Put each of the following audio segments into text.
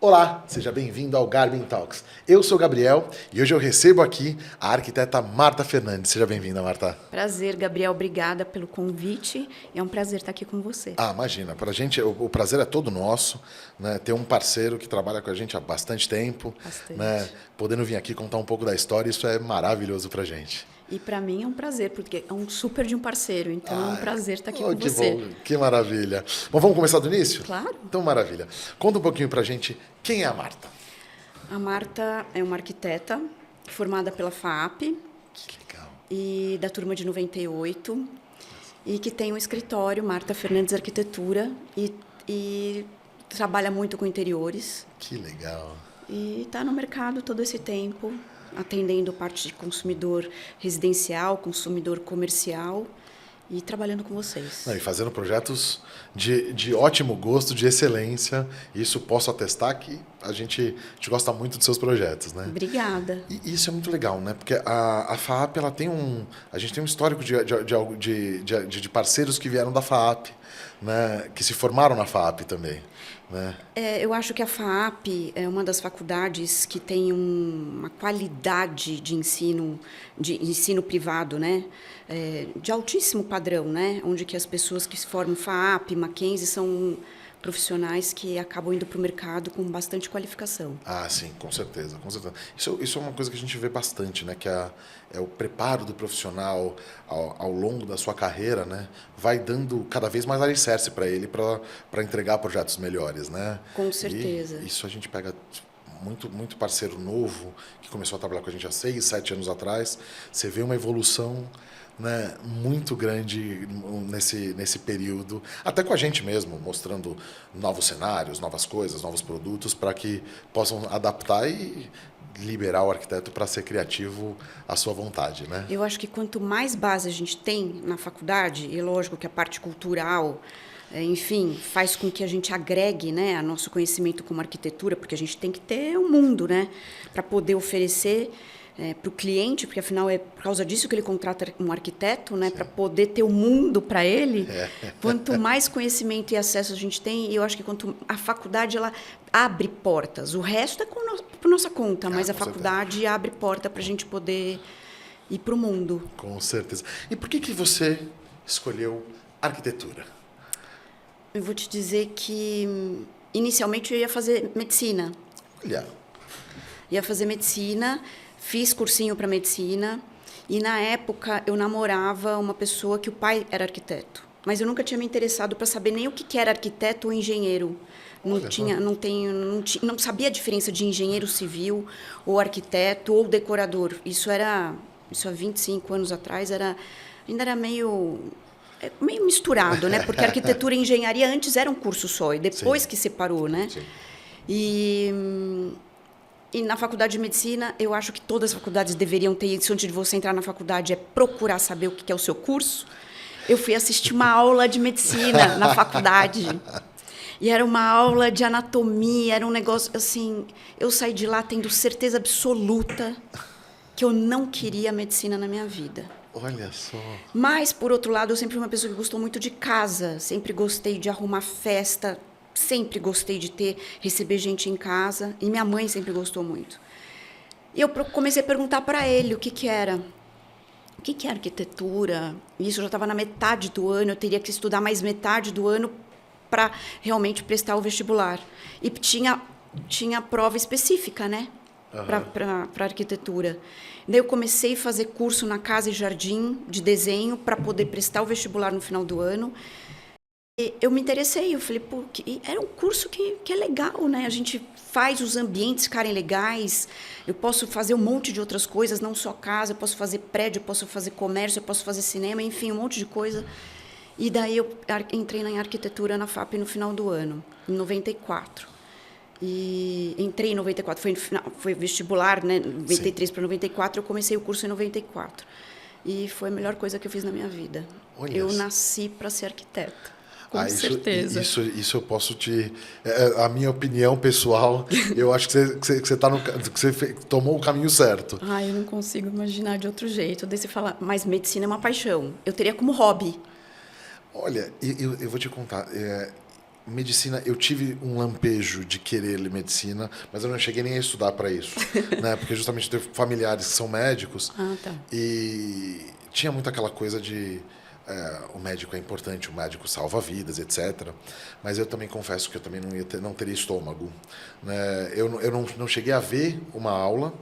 Olá, seja bem-vindo ao Garbin Talks. Eu sou o Gabriel e hoje eu recebo aqui a arquiteta Marta Fernandes. Seja bem-vinda, Marta. Prazer, Gabriel. Obrigada pelo convite. É um prazer estar aqui com você. Imagina, para a gente o prazer é todo nosso, né? Ter um parceiro que trabalha com a gente há bastante tempo, Bastante. né? Podendo vir aqui contar um pouco da história, isso é maravilhoso para a gente. E para mim é um prazer, porque é um super de um parceiro, então é um prazer estar aqui com que você. Bom, que maravilha. Bom, vamos começar do início? Claro. Então, maravilha. Conta um pouquinho para a gente quem é a Marta. A Marta é uma arquiteta formada pela FAAP. Que legal. E da turma de 98, e que tem um escritório, Marta Fernandes Arquitetura, e trabalha muito com interiores. Que legal. E está no mercado todo esse tempo, atendendo parte de consumidor residencial, consumidor comercial e trabalhando com vocês. E fazendo projetos de ótimo gosto, de excelência. Isso posso atestar que a gente gosta muito dos seus projetos, né? Obrigada. E isso é muito legal, né? Porque a FAAP, ela tem a gente tem um histórico de parceiros que vieram da FAAP, né? Que se formaram na FAAP também. Né? Eu acho que a FAAP é uma das faculdades que tem uma qualidade de ensino privado, né? De altíssimo padrão, né? Onde que as pessoas que se formam FAAP, Mackenzie, são profissionais que acabam indo para o mercado com bastante qualificação. Sim, com certeza, com certeza. Isso é uma coisa que a gente vê bastante, né? Que é o preparo do profissional ao longo da sua carreira, né? Vai dando cada vez mais alicerce para ele para entregar projetos melhores, né? Com certeza. E isso a gente pega muito parceiro novo que começou a trabalhar com a gente há 6, 7 anos atrás. Você vê uma evolução, né, muito grande nesse período, até com a gente mesmo, mostrando novos cenários, novas coisas, novos produtos, para que possam adaptar e liberar o arquiteto para ser criativo à sua vontade, né? Eu acho que quanto mais base a gente tem na faculdade, e lógico que a parte cultural, enfim, faz com que a gente agregue, né, a nosso conhecimento como arquitetura, porque a gente tem que ter um mundo, né, para poder oferecer para o cliente, porque afinal é por causa disso que ele contrata um arquiteto, né, para poder ter o mundo para ele. Quanto mais conhecimento e acesso a gente tem, eu acho que quanto a faculdade ela abre portas. O resto é por nossa conta, mas a faculdade abre porta para a gente poder ir para o mundo. Com certeza. E por que você escolheu arquitetura? Eu vou te dizer que inicialmente eu ia fazer medicina. Olha. Ia fazer medicina. Fiz cursinho para medicina e, na época, eu namorava uma pessoa que o pai era arquiteto. Mas eu nunca tinha me interessado para saber nem o que era arquiteto ou engenheiro. Não sabia a diferença de engenheiro civil ou arquiteto ou decorador. Isso há 25 anos atrás, ainda era meio misturado, né? Porque arquitetura e engenharia antes era um curso só e depois que separou, né? Sim. E na faculdade de medicina, eu acho que todas as faculdades deveriam ter isso. Antes de você entrar na faculdade, é procurar saber o que é o seu curso. Eu fui assistir uma aula de medicina na faculdade. E era uma aula de anatomia, era um negócio assim... Eu saí de lá tendo certeza absoluta que eu não queria medicina na minha vida. Olha só. Mas, por outro lado, eu sempre fui uma pessoa que gostou muito de casa. Sempre gostei de arrumar festa. Sempre gostei de receber gente em casa. E minha mãe sempre gostou muito. E eu comecei a perguntar para ele o que era. O que é arquitetura? E isso já estava na metade do ano. Eu teria que estudar mais metade do ano para realmente prestar o vestibular. E tinha prova específica, né? Para arquitetura. Daí eu comecei a fazer curso na Casa e Jardim de desenho para poder prestar o vestibular no final do ano. Eu me interessei, eu falei, era um curso que é legal, né? A gente faz os ambientes ficarem legais, eu posso fazer um monte de outras coisas, não só casa, eu posso fazer prédio, eu posso fazer comércio, eu posso fazer cinema, enfim, um monte de coisa. E daí eu entrei na arquitetura na FAP no final do ano, em 94. E entrei em 94, foi vestibular, né? 93 para 94, eu comecei o curso em 94. E foi a melhor coisa que eu fiz na minha vida. Olha, eu nasci para ser arquiteta. Com certeza. Isso eu posso te... a minha opinião pessoal, eu acho que você tomou o caminho certo. Eu não consigo imaginar de outro jeito. Daí você fala, mas medicina é uma paixão. Eu teria como hobby. Olha, eu vou te contar. medicina, eu tive um lampejo de querer ler medicina, mas eu não cheguei nem a estudar para isso, né? Porque justamente tenho familiares que são médicos Tá. e tinha muito aquela coisa de o médico é importante, o médico salva vidas, etc. Mas eu também confesso que eu também não teria estômago, né? Eu não cheguei a ver uma aula,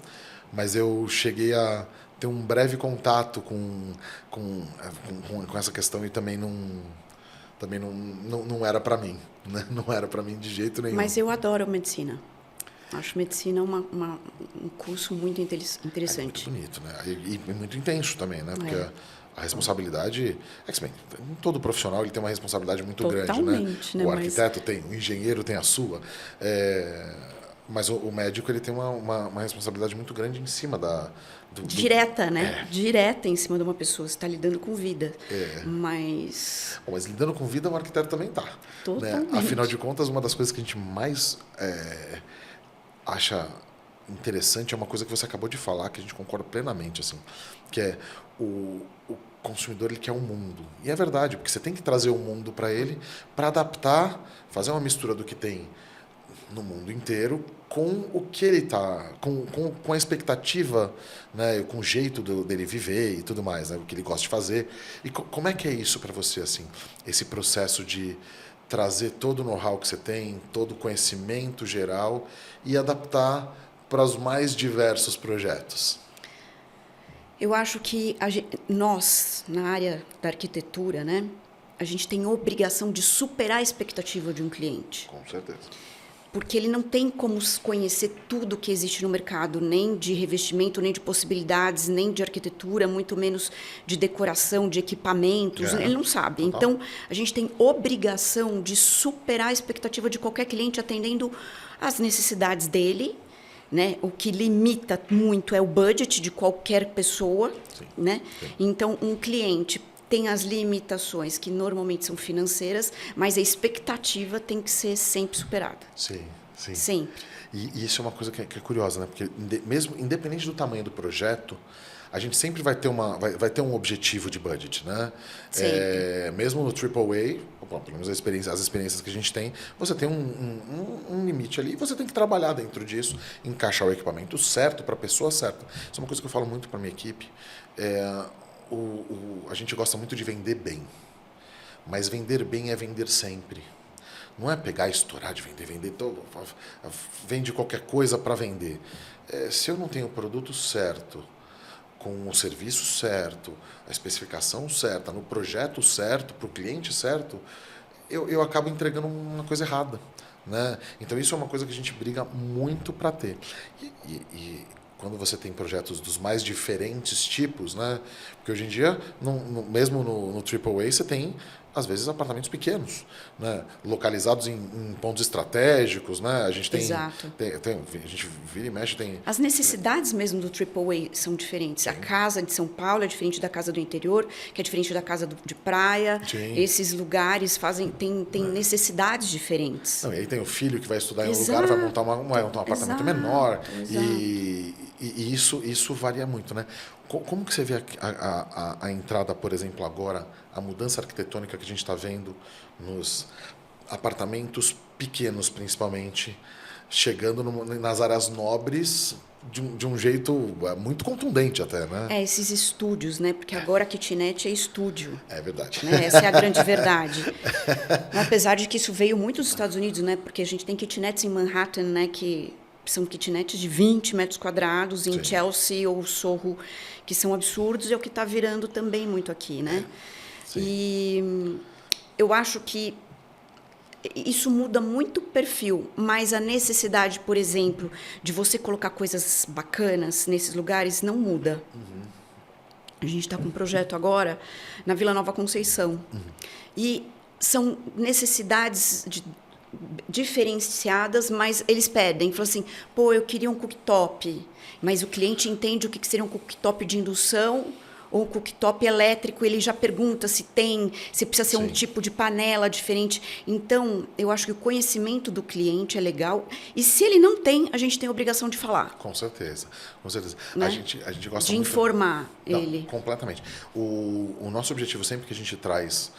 mas eu cheguei a ter um breve contato com essa questão e também não era para mim, né? Não era para mim de jeito nenhum. Mas eu adoro medicina. Acho medicina um curso muito interessante. É muito bonito, né? E muito intenso também, né? Porque a responsabilidade... É que, bem, todo profissional ele tem uma responsabilidade muito Totalmente, grande, né? O Mas... arquiteto tem, o engenheiro tem a sua. Mas o médico ele tem uma responsabilidade muito grande em cima direta, né? Direta em cima de uma pessoa. Você está lidando com vida. Mas lidando com vida, o arquiteto também está. Totalmente. Né? Afinal de contas, uma das coisas que a gente mais acha interessante é uma coisa que você acabou de falar, que a gente concorda plenamente, assim, que é o consumidor ele quer um mundo. E é verdade, porque você tem que trazer o mundo para ele, para adaptar, fazer uma mistura do que tem no mundo inteiro com o que ele está, com a expectativa, né, com o jeito dele viver e tudo mais, né, o que ele gosta de fazer. E como é que é isso para você, assim, esse processo de trazer todo o know-how que você tem, todo o conhecimento geral e adaptar para os mais diversos projetos? Eu acho que nós, na área da arquitetura, né, a gente tem obrigação de superar a expectativa de um cliente. Com certeza. Porque ele não tem como conhecer tudo que existe no mercado, nem de revestimento, nem de possibilidades, nem de arquitetura, muito menos de decoração, de equipamentos. Ele não sabe. Total. Então, a gente tem obrigação de superar a expectativa de qualquer cliente atendendo às necessidades dele, né? O que limita muito é o budget de qualquer pessoa. Sim. Né? Sim. Então, um cliente tem as limitações que normalmente são financeiras, mas a expectativa tem que ser sempre superada. Sim, sim. Sempre. E isso é uma coisa que é curiosa, né? Porque mesmo independente do tamanho do projeto, a gente sempre vai ter ter um objetivo de budget, né? Mesmo no AAA, pelo menos as experiências que a gente tem, você tem um limite ali e você tem que trabalhar dentro disso, encaixar o equipamento certo para a pessoa certa. Isso é uma coisa que eu falo muito para minha equipe. A gente gosta muito de vender bem, mas vender bem é vender sempre. Não é pegar e estourar de vender vende qualquer coisa para vender. Se eu não tenho o produto certo, com o serviço certo, a especificação certa, no projeto certo, para o cliente certo, eu acabo entregando uma coisa errada, né? Então isso é uma coisa que a gente briga muito para ter. E quando você tem projetos dos mais diferentes tipos, né? Porque hoje em dia, mesmo no AAA, você tem, às vezes, apartamentos pequenos, né? Localizados em pontos estratégicos, né? A gente tem, Exato. A gente vira e mexe, tem... As necessidades mesmo do AAA são diferentes. Sim. A casa de São Paulo é diferente da casa do interior, que é diferente da casa de praia. Sim. Esses lugares têm necessidades diferentes. Não, e aí tem o filho que vai estudar em um lugar, vai montar um apartamento menor. E isso varia muito, né? Como que você vê a entrada, por exemplo, agora, a mudança arquitetônica que a gente está vendo nos apartamentos pequenos, principalmente, chegando nas áreas nobres de um jeito muito contundente até, né? Esses estúdios, né? Porque agora a kitnet é estúdio. É verdade. Né? Essa é a grande verdade. Apesar de que isso veio muito dos Estados Unidos, né? Porque a gente tem kitnets em Manhattan, né? Que são kitnets de 20 metros quadrados, em Sim. Chelsea ou Soho, que são absurdos, e é o que está virando também muito aqui, né? Sim. E eu acho que isso muda muito o perfil, mas a necessidade, por exemplo, de você colocar coisas bacanas nesses lugares não muda. Uhum. A gente está com um projeto agora na Vila Nova Conceição. Uhum. E são necessidades diferenciadas, mas eles pedem, falam assim, eu queria um cooktop, mas o cliente entende o que seria um cooktop de indução ou um cooktop elétrico, ele já pergunta se precisa ser Sim. um tipo de panela diferente. Então, eu acho que o conhecimento do cliente é legal, e se ele não tem, a gente tem a obrigação de falar. Com certeza, com certeza. Né? A gente gosta de muito... informar ele. Completamente. O nosso objetivo, sempre que a gente traz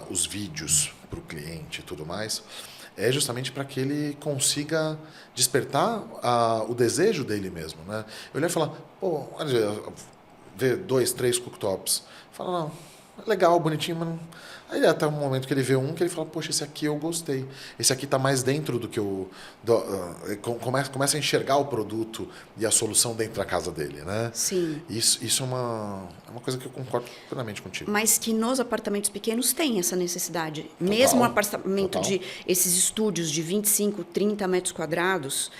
os vídeos para o cliente e tudo mais, é justamente para que ele consiga despertar o desejo dele mesmo, né? Eu olhei e falar, pô, olha, ver 2, 3 cooktops. Fala, não, legal, bonitinho, mas não... Aí até um momento que ele vê um que ele fala, poxa, esse aqui eu gostei. Esse aqui está mais dentro do que o... começa a enxergar o produto e a solução dentro da casa dele, né? Sim. Isso é uma coisa que eu concordo plenamente contigo. Mas que nos apartamentos pequenos tem essa necessidade. Total, mesmo um apartamento de esses estúdios de 25, 30 metros quadrados,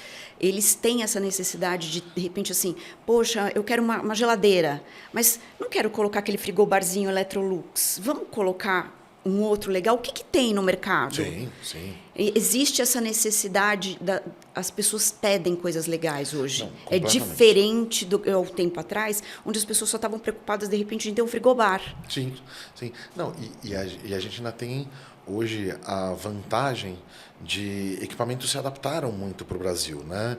eles têm essa necessidade de repente, assim, poxa, eu quero uma geladeira, mas não quero colocar aquele frigobarzinho Electrolux. Vamos colocar um outro legal? O que tem no mercado? Sim, sim. Existe essa necessidade, as pessoas pedem coisas legais hoje. Não, é diferente do tempo atrás, onde as pessoas só estavam preocupadas, de repente, em ter um frigobar. Sim, sim. Não, e a gente ainda tem hoje a vantagem de equipamentos se adaptaram muito para o Brasil, né?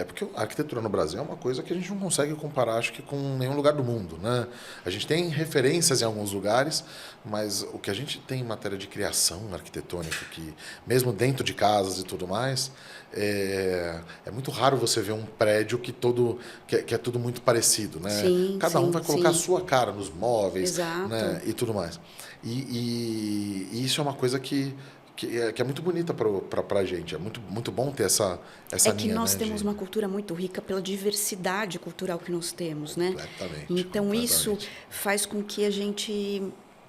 Porque a arquitetura no Brasil é uma coisa que a gente não consegue comparar, acho que com nenhum lugar do mundo, né? A gente tem referências em alguns lugares, mas o que a gente tem em matéria de criação arquitetônica, que mesmo dentro de casas e tudo mais, é muito raro você ver um prédio que é tudo muito parecido, né? Sim, Cada um vai colocar a sim. sua cara nos móveis, exato, né? E tudo mais. E isso é uma coisa que é muito bonita para a gente. É muito bom ter essa linha. É que nós temos uma cultura muito rica pela diversidade cultural que nós temos, né? Então, isso faz com que a gente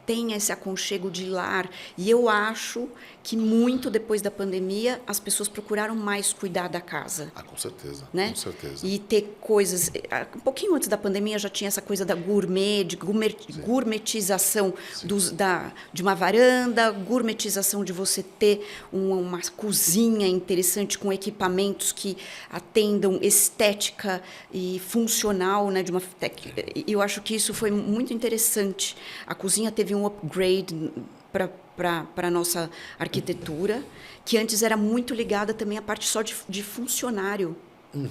tenha esse aconchego de lar. E eu acho que muito depois da pandemia, as pessoas procuraram mais cuidar da casa. Ah, com certeza. Né? Com certeza. E ter coisas... Um pouquinho antes da pandemia já tinha essa coisa da gourmetização de uma varanda, gourmetização de você ter uma cozinha interessante com equipamentos que atendam estética e funcional, né? Eu acho que isso foi muito interessante. A cozinha teve um upgrade para a nossa arquitetura, que antes era muito ligada também à parte só de funcionário. Uhum.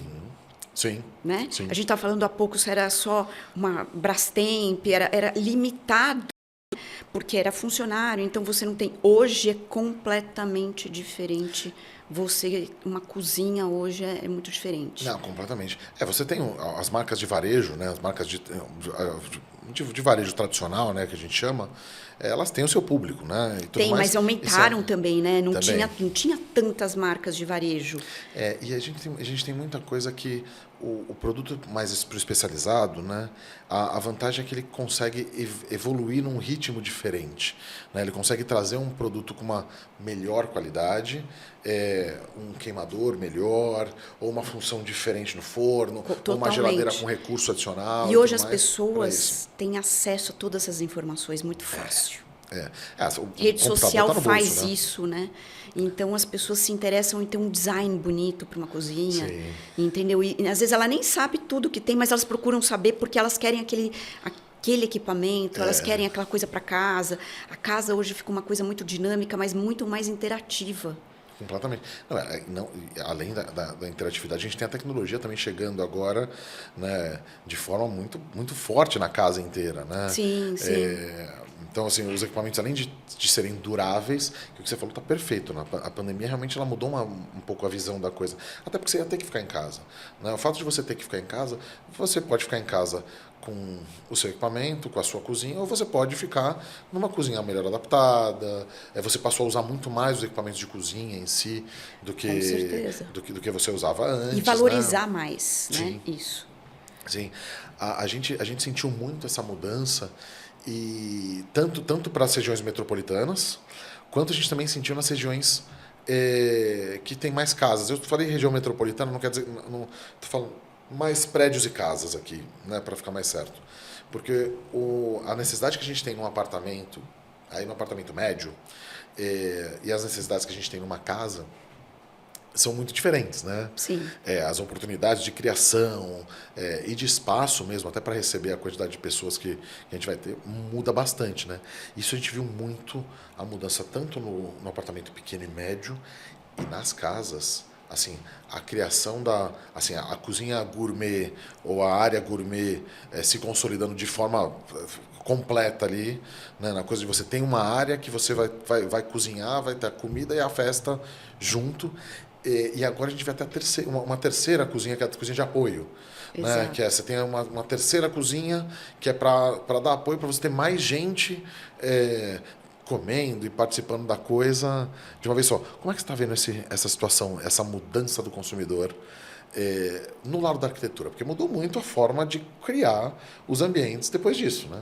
Sim, né? Sim. A gente estava falando há pouco se era só uma Brastemp, era limitado, porque era funcionário, então você não tem... Hoje é completamente diferente. Uma cozinha hoje é muito diferente. Não, completamente. Você tem as marcas de varejo, né? As marcas de varejo tradicional, né? Que a gente chama, elas têm o seu público, né? E tudo mais. Mas aumentaram também, né? Não também. Tinha tantas marcas de varejo. E a gente tem muita coisa que o produto mais especializado, né? A vantagem é que ele consegue evoluir num ritmo diferente, né? Ele consegue trazer um produto com uma melhor qualidade, um queimador melhor, ou uma função diferente no forno, Totalmente. Ou uma geladeira com recurso adicional. E hoje as pessoas têm acesso a todas essas informações muito fácil. Rede social faz bolso, né? Isso, né? Então as pessoas se interessam em ter um design bonito para uma cozinha, Sim. Entendeu? E às vezes ela nem sabe tudo que tem, mas elas procuram saber porque elas querem aquele equipamento, elas querem aquela coisa para casa. A casa hoje fica uma coisa muito dinâmica, mas muito mais interativa. Completamente. Além da interatividade, a gente tem a tecnologia também chegando agora, né, de forma muito, muito forte na casa inteira, né? Sim. Então, assim, os equipamentos, além de serem duráveis, o que você falou está perfeito. Né? A pandemia realmente ela mudou um pouco a visão da coisa. Até porque você ia ter que ficar em casa. Né? O fato de você ter que ficar em casa, você pode ficar em casa com o seu equipamento, com a sua cozinha, ou você pode ficar numa cozinha melhor adaptada. Você passou a usar muito mais os equipamentos de cozinha em si do que você usava antes. E valorizar, né? Mais, Sim. Né? Isso. Sim. A gente sentiu muito essa mudança, e tanto para as regiões metropolitanas, quanto a gente também sentiu nas regiões que tem mais casas. Eu falei região metropolitana, não quer dizer... Estou falando mais prédios e casas aqui, né, para ficar mais certo. Porque a necessidade que a gente tem num apartamento, aí no apartamento médio, e as necessidades que a gente tem numa casa são muito diferentes, né? Sim. As oportunidades de criação e de espaço mesmo, até para receber a quantidade de pessoas que a gente vai ter, muda bastante, né? Isso a gente viu muito a mudança tanto no apartamento pequeno e médio, e nas casas assim, a criação assim, a cozinha gourmet ou a área gourmet se consolidando de forma completa ali, né, na coisa de você tem uma área que você vai cozinhar, vai ter a comida e a festa junto. E agora a gente vai ter uma terceira cozinha, que é a cozinha de apoio. Né? Que você tem uma terceira cozinha que é para dar apoio, para você ter mais gente comendo e participando da coisa de uma vez só. Como é que você está vendo essa situação, essa mudança do consumidor no lado da arquitetura? Porque mudou muito a forma de criar os ambientes depois disso, né?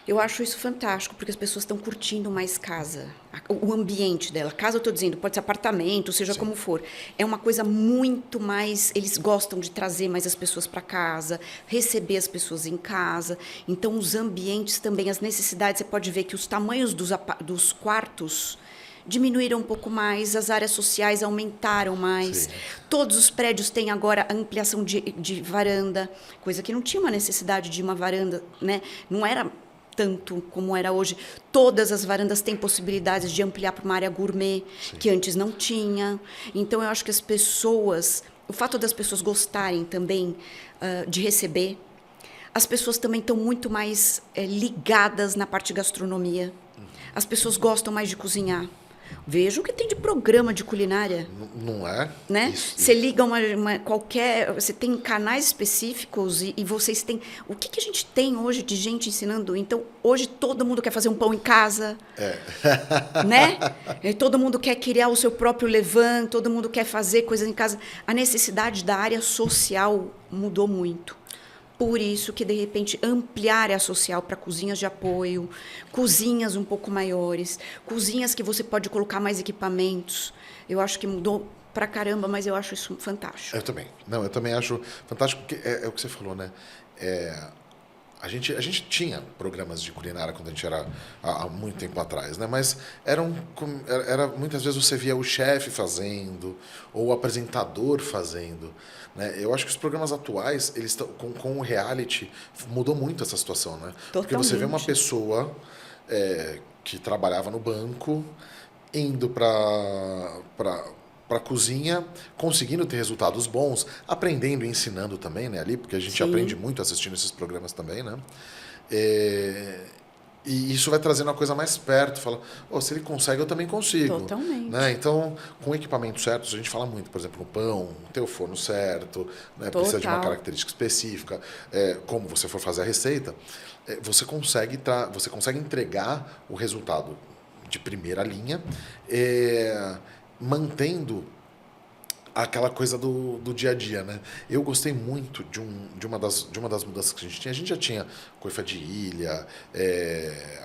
Eu acho isso fantástico, porque as pessoas estão curtindo mais casa, o ambiente dela. Casa, eu estou dizendo, pode ser apartamento, seja como for. É uma coisa muito mais... Eles gostam de trazer mais as pessoas para casa, receber as pessoas em casa. Então, os ambientes também, as necessidades, você pode ver que os tamanhos dos quartos diminuíram um pouco mais, as áreas sociais aumentaram mais. Sim. Todos os prédios têm agora a ampliação de varanda, coisa que não tinha uma necessidade de uma varanda, né? Não era tanto como era hoje. Todas as varandas têm possibilidades de ampliar para uma área gourmet, sim, que antes não tinha. Então, eu acho que as pessoas... O fato das pessoas gostarem também de receber, as pessoas também estão muito mais ligadas na parte de gastronomia. As pessoas gostam mais de cozinhar. Veja o que tem de programa de culinária. Não é? Né? Você liga qualquer... Você tem canais específicos e vocês têm... O que a gente tem hoje de gente ensinando? Então, hoje todo mundo quer fazer um pão em casa. Né? E todo mundo quer criar o seu próprio levain, todo mundo quer fazer coisas em casa. A necessidade da área social mudou muito. Por isso que, de repente, ampliar a área social para cozinhas de apoio, cozinhas um pouco maiores, cozinhas que você pode colocar mais equipamentos. Eu acho que mudou pra caramba, mas eu acho isso fantástico. Eu também. Não, eu também acho fantástico, porque é o que você falou, né? A gente tinha programas de culinária quando a gente era há muito tempo atrás, né? Mas muitas vezes você via o chefe fazendo ou o apresentador fazendo, né? Eu acho que os programas atuais, eles estão com o reality, mudou muito essa situação, né? Totalmente. Porque você vê uma pessoa que trabalhava no banco indo para a cozinha, conseguindo ter resultados bons, aprendendo e ensinando também, né, ali, porque a gente, sim, aprende muito assistindo esses programas também, né? E isso vai trazendo a coisa mais perto, fala, se ele consegue, eu também consigo. Totalmente. Né? Então, com equipamentos certos, a gente fala muito, por exemplo, no pão, ter o forno certo, né? Precisa de uma característica específica, como você for fazer a receita, você consegue entregar o resultado de primeira linha, mantendo aquela coisa do dia a dia, né? Eu gostei muito de uma das mudanças que a gente tinha. A gente já tinha coifa de ilha,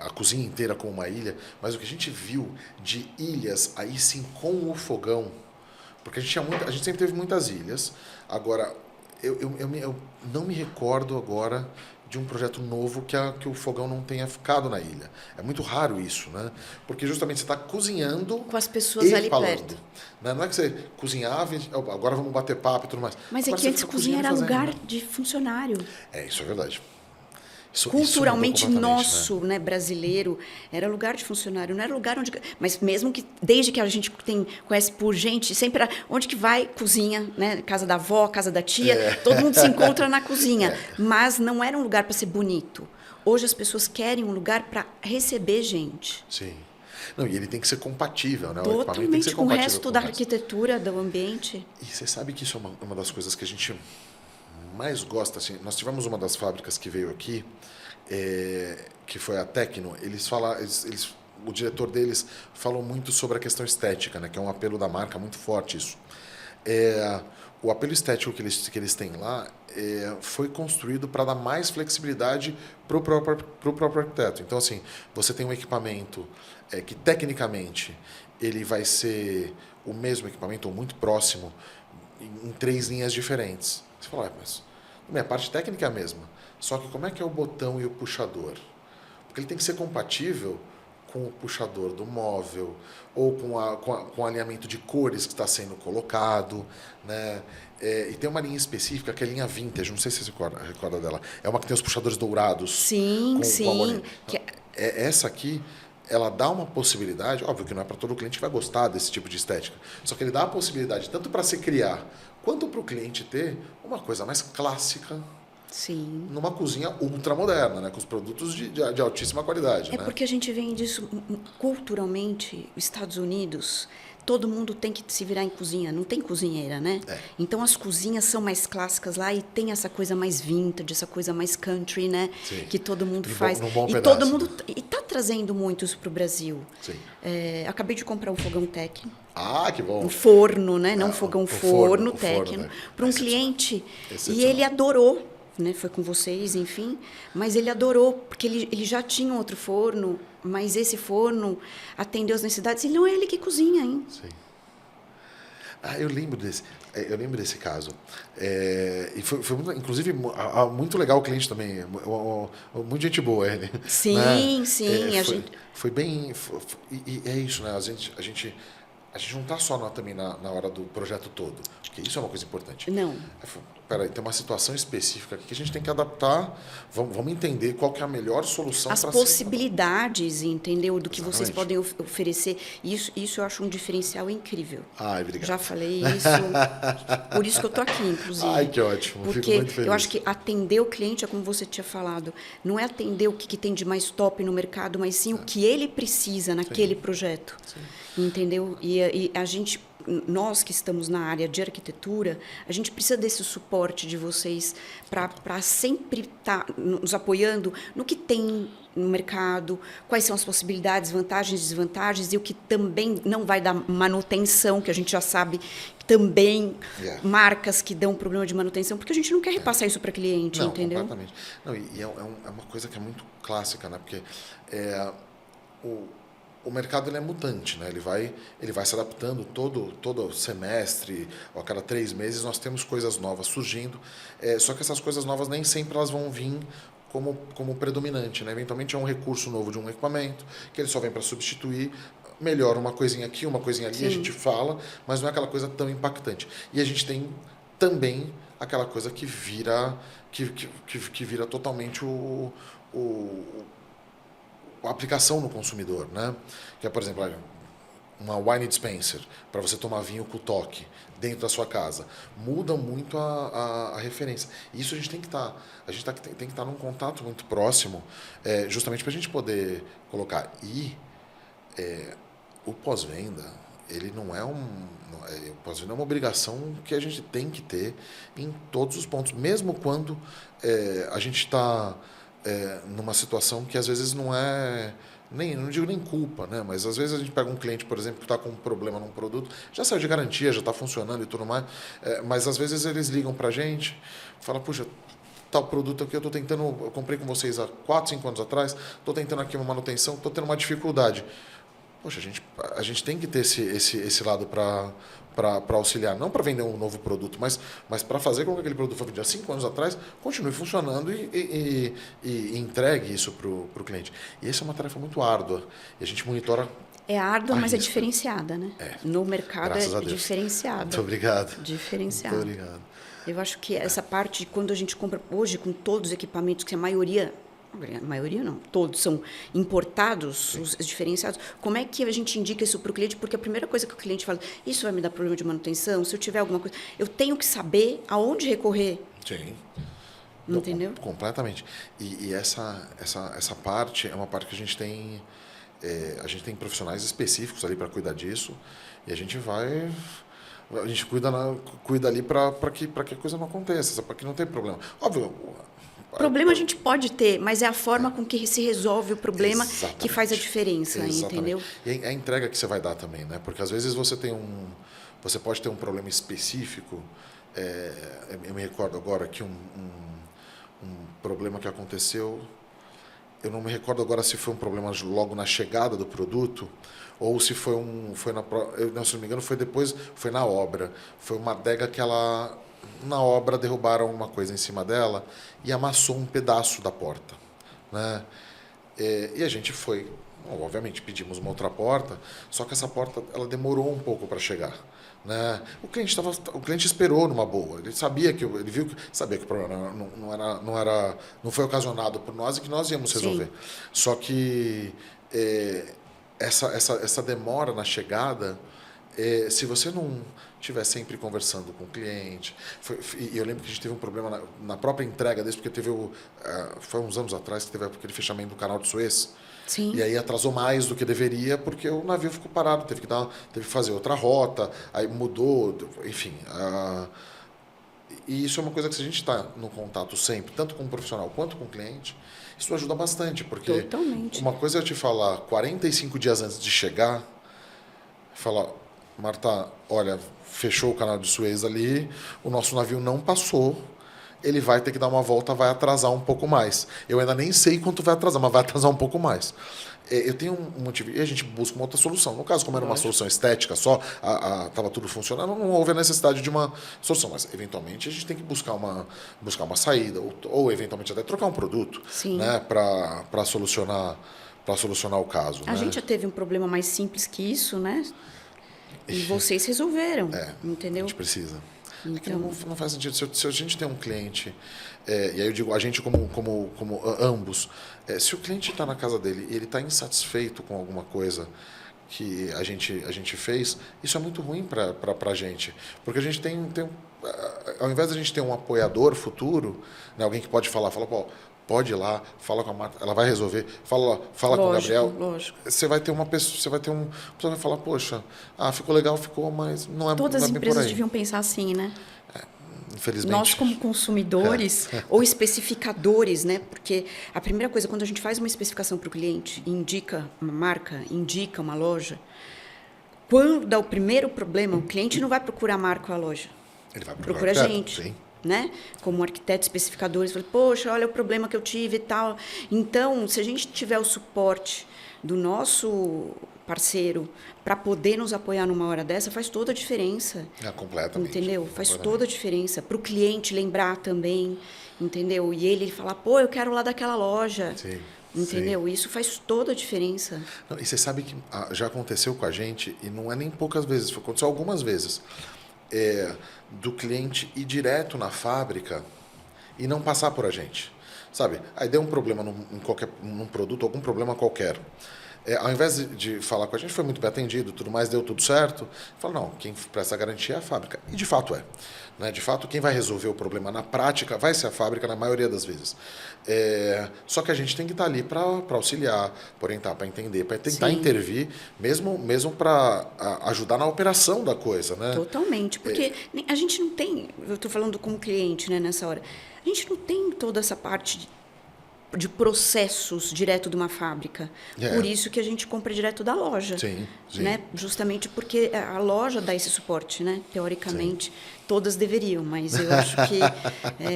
a cozinha inteira com uma ilha, mas o que a gente viu de ilhas, aí sim com o fogão, porque a gente sempre teve muitas ilhas. Agora, eu não me recordo agora de um projeto novo que o fogão não tenha ficado na ilha. É muito raro isso, né? Porque justamente você está cozinhando com as pessoas ali falando, perto. Né? Não é que você cozinhava e agora vamos bater papo e tudo mais. Mas agora é que antes cozinha era lugar de funcionário. Isso é verdade. Culturalmente nosso, né, brasileiro, era lugar de funcionário, não era lugar onde... Mas mesmo que, desde que a gente conhece por gente, sempre era onde que vai, cozinha, né, casa da avó, casa da tia, todo mundo se encontra na cozinha. Mas não era um lugar para ser bonito. Hoje as pessoas querem um lugar para receber gente. Sim. Não, e ele tem que ser compatível, né? Totalmente, tem que ser com o resto da arquitetura, do ambiente. E você sabe que isso é uma das coisas que a gente mais gosta, assim. Nós tivemos uma das fábricas que veio aqui, que foi a Tecno. O diretor deles falou muito sobre a questão estética, né? Que é um apelo da marca muito forte isso. O apelo estético que eles têm lá foi construído para dar mais flexibilidade para o próprio arquiteto. Então, assim, você tem um equipamento que, tecnicamente, ele vai ser o mesmo equipamento, ou muito próximo, em 3 linhas diferentes. Você fala, mas a minha parte técnica é a mesma. Só que como é que é o botão e o puxador? Porque ele tem que ser compatível com o puxador do móvel ou com o alinhamento de cores que está sendo colocado, né? E tem uma linha específica que é a linha vintage, não sei se você recorda dela. É uma que tem os puxadores dourados. Sim, sim. Essa aqui ela dá uma possibilidade, óbvio que não é para todo cliente que vai gostar desse tipo de estética, só que ele dá a possibilidade tanto para se criar quanto para o cliente ter uma coisa mais clássica. Sim. Numa cozinha ultramoderna, né? Com os produtos de altíssima qualidade. É né? porque a gente vem disso culturalmente, Estados Unidos, todo mundo tem que se virar em cozinha, não tem cozinheira, né? Então as cozinhas são mais clássicas lá e tem essa coisa mais vintage, essa coisa mais country, né? Sim. Que todo mundo Num faz. bom E pedaço, todo mundo né? e tá trazendo muito isso pro Brasil. Sim. Acabei de comprar um fogão técnico. Ah, que bom. Um forno, né? Não fogão, o forno forno, técnico, né? para um Excepcional. cliente. E Excepcional. ele adorou, né? Foi com vocês, enfim. Mas ele adorou, porque ele já tinha um outro forno, mas esse forno atendeu as necessidades. E não é ele que cozinha, hein? Sim. Eu lembro desse caso. E foi inclusive, muito legal o cliente também. Muito gente boa ele. Sim, né? sim. Foi bem... E é isso, né? A gente não está só também na hora do projeto todo. Porque isso é uma coisa importante. Não. Peraí, tem uma situação específica aqui que a gente tem que adaptar. Vamos entender qual que é a melhor solução As para possibilidades, entendeu? Do que vocês Exatamente. podem oferecer. Isso eu acho um diferencial incrível. Ai, obrigado. Já falei isso. Por isso que eu tô aqui, inclusive. Ai, que ótimo. Fico Porque muito feliz. eu acho que atender o cliente, é como você tinha falado, não é atender o que tem de mais top no mercado, mas sim o que ele precisa naquele projeto. Sim. Entendeu? E a gente, nós que estamos na área de arquitetura, a gente precisa desse suporte de vocês para sempre estar nos apoiando no que tem no mercado, quais são as possibilidades, vantagens, desvantagens, e o que também não vai dar manutenção, que a gente já sabe também marcas que dão problema de manutenção, porque a gente não quer repassar isso para cliente, não, entendeu? Completamente. Não, é uma coisa que é muito clássica, né? Porque o mercado ele é mutante, né? Ele vai se adaptando todo semestre, ou a cada 3 meses nós temos coisas novas surgindo. Só que essas coisas novas nem sempre elas vão vir como predominante, né? Eventualmente é um recurso novo de um equipamento que ele só vem para substituir. Melhora uma coisinha aqui, uma coisinha ali, Sim. a gente fala, mas não é aquela coisa tão impactante. E a gente tem também aquela coisa que vira totalmente a aplicação no consumidor, né? Que é, por exemplo, uma wine dispenser para você tomar vinho com toque dentro da sua casa. Muda muito a referência. E isso a gente tem que estar. Tem que estar num contato muito próximo, justamente para a gente poder colocar. E o pós-venda, ele não é o pós-venda é uma obrigação que a gente tem que ter em todos os pontos, mesmo quando a gente está numa situação que às vezes não é não digo nem culpa, né? Mas às vezes a gente pega um cliente, por exemplo, que está com um problema num produto, já saiu de garantia, já está funcionando e tudo mais, mas às vezes eles ligam para a gente, falam, puxa, tal produto aqui eu comprei com vocês há 4, 5 anos atrás, estou tentando aqui uma manutenção, estou tendo uma dificuldade. Poxa, a gente tem que ter esse lado para auxiliar, não para vender um novo produto, mas para fazer com que aquele produto foi vendido há 5 anos atrás continue funcionando e entregue isso para o cliente. E essa é uma tarefa muito árdua. E a gente monitora. É árdua, mas é risco. diferenciada, né? No mercado Graças a é Deus. diferenciada. Muito obrigado. Diferenciada. Muito obrigado. Eu acho que essa parte, quando a gente compra hoje com todos os equipamentos, que a maioria não, todos são importados, os diferenciados, como é que a gente indica isso para o cliente? Porque a primeira coisa que o cliente fala, isso vai me dar problema de manutenção? Se eu tiver alguma coisa, eu tenho que saber aonde recorrer. Sim. Entendeu? Completamente. E essa parte é uma parte que a gente tem profissionais específicos ali para cuidar disso e a gente cuida ali para que a coisa não aconteça, para que não tenha problema. Óbvio. Problema a gente pode ter, mas é a forma com que se resolve o problema que faz a diferença, entendeu? E a entrega que você vai dar também, né? Porque às vezes você pode ter um problema específico. Eu me recordo agora que um problema que aconteceu. Eu não me recordo agora se foi um problema logo na chegada do produto ou se foi se não me engano foi na obra. Foi uma adega que na obra derrubaram uma coisa em cima dela e amassou um pedaço da porta, né? E a gente foi, obviamente pedimos uma outra porta, só que essa porta ela demorou um pouco para chegar, né? O cliente esperou numa boa, ele sabia que o problema não foi ocasionado por nós e que nós íamos resolver. Sim. Só que essa demora na chegada, se você não estiver sempre conversando com o cliente... E eu lembro que a gente teve um problema na própria entrega desse, porque foi uns anos atrás que teve aquele fechamento do canal de Suez. Sim. E aí atrasou mais do que deveria, porque o navio ficou parado, teve que fazer outra rota, aí mudou, enfim. E isso é uma coisa que, se a gente está no contato sempre, tanto com o profissional quanto com o cliente, isso ajuda bastante, porque Totalmente. uma coisa é eu te falar 45 dias antes de chegar, falar, Marta, olha, fechou o canal de Suez ali, o nosso navio não passou, ele vai ter que dar uma volta, vai atrasar um pouco mais. Eu ainda nem sei quanto vai atrasar, mas vai atrasar um pouco mais. Eu tenho um motivo, e a gente busca uma outra solução. No caso, como era uma solução estética só, estava tudo funcionando, não houve a necessidade de uma solução. Mas, eventualmente, a gente tem que buscar uma saída, ou eventualmente até trocar um produto, né, para solucionar o caso. A gente já teve um problema mais simples que isso, né? E vocês resolveram, entendeu? A gente precisa. Então... É que não faz sentido. Se a gente tem um cliente, e aí eu digo a gente como ambos, se o cliente está na casa dele e ele está insatisfeito com alguma coisa que a gente fez, isso é muito ruim para a gente. Porque a gente ao invés de a gente ter um apoiador futuro, né, alguém que pode falar, pô, pode ir lá, fala com a Marta, ela vai resolver, fala com o Gabriel. Lógico. Você vai ter uma pessoa, você vai falar, poxa, ficou legal, mas não é Todas não é as bem por empresas aí. deviam pensar assim, né? Infelizmente. Nós, como consumidores ou especificadores, né? Porque a primeira coisa, quando a gente faz uma especificação para o cliente, indica uma marca, indica uma loja, quando dá o primeiro problema, o cliente não vai procurar a marca ou a loja. Ele vai procurar a gente. Sim. Né? Como arquitetos especificadores, falei, poxa, olha o problema que eu tive e tal. Então, se a gente tiver o suporte do nosso parceiro para poder nos apoiar numa hora dessa, faz toda a diferença. Completamente. Entendeu? Faz toda a diferença. Para o cliente lembrar também, entendeu? E ele falar, pô, eu quero lá daquela loja. Sim. Entendeu? Sim. Isso faz toda a diferença. Não, e você sabe que já aconteceu com a gente, e não é nem poucas vezes, aconteceu algumas vezes. Do cliente ir direto na fábrica e não passar por a gente, sabe? Aí deu um problema num produto, algum problema qualquer. Ao invés de falar com a gente, foi muito bem atendido, tudo mais, deu tudo certo. Fala, não, quem presta a garantia é a fábrica. E de fato é. Né? De fato, quem vai resolver o problema na prática vai ser a fábrica na maioria das vezes. Só que a gente tem que estar ali para auxiliar, para orientar, para entender, para tentar intervir, mesmo para ajudar na operação da coisa. Né? Totalmente, porque a gente não tem, eu estou falando como cliente, né, nessa hora, a gente não tem toda essa parte de processos direto de uma fábrica. Por isso que a gente compra direto da loja. Sim. Né? Justamente porque a loja dá esse suporte, né? Teoricamente, todas deveriam, mas eu acho que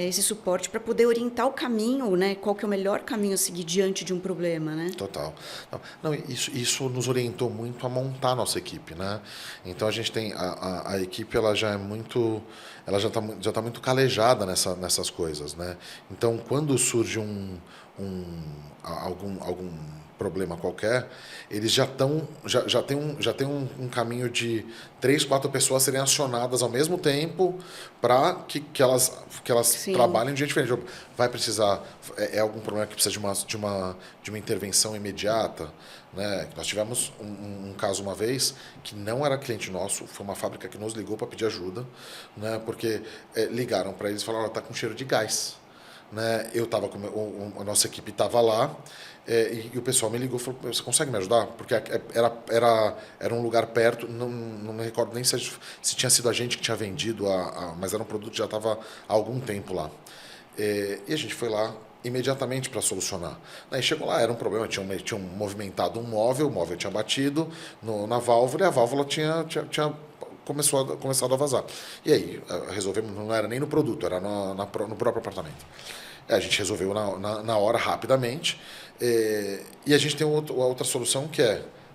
esse suporte para poder orientar o caminho, né? Qual que é o melhor caminho a seguir diante de um problema, né? Total. Não, isso nos orientou muito a montar a nossa equipe, né? Então a gente tem a equipe, ela já é muito, ela já tá muito calejada nessas coisas, né? Então quando surge algum problema qualquer, eles já tem um caminho de 3, 4 pessoas serem acionadas ao mesmo tempo para que elas trabalhem de jeito diferente. Vai precisar, algum problema que precisa de uma intervenção imediata, né? Nós tivemos um caso uma vez que não era cliente nosso, foi uma fábrica que nos ligou para pedir ajuda, né? Porque ligaram para eles e falaram, está com cheiro de gás. Né? Eu estava a nossa equipe estava lá, e o pessoal me ligou e falou, você consegue me ajudar? Porque era um lugar perto, não me recordo nem se tinha sido a gente que tinha vendido, mas era um produto que já estava há algum tempo lá. E a gente foi lá imediatamente para solucionar. Aí chegou lá, era um problema, tinham movimentado um móvel, o móvel tinha batido na válvula, e a válvula tinha começado a vazar. E aí, resolvemos, não era nem no produto, era no próprio apartamento. A gente resolveu na hora, rapidamente, e a gente tem outra solução que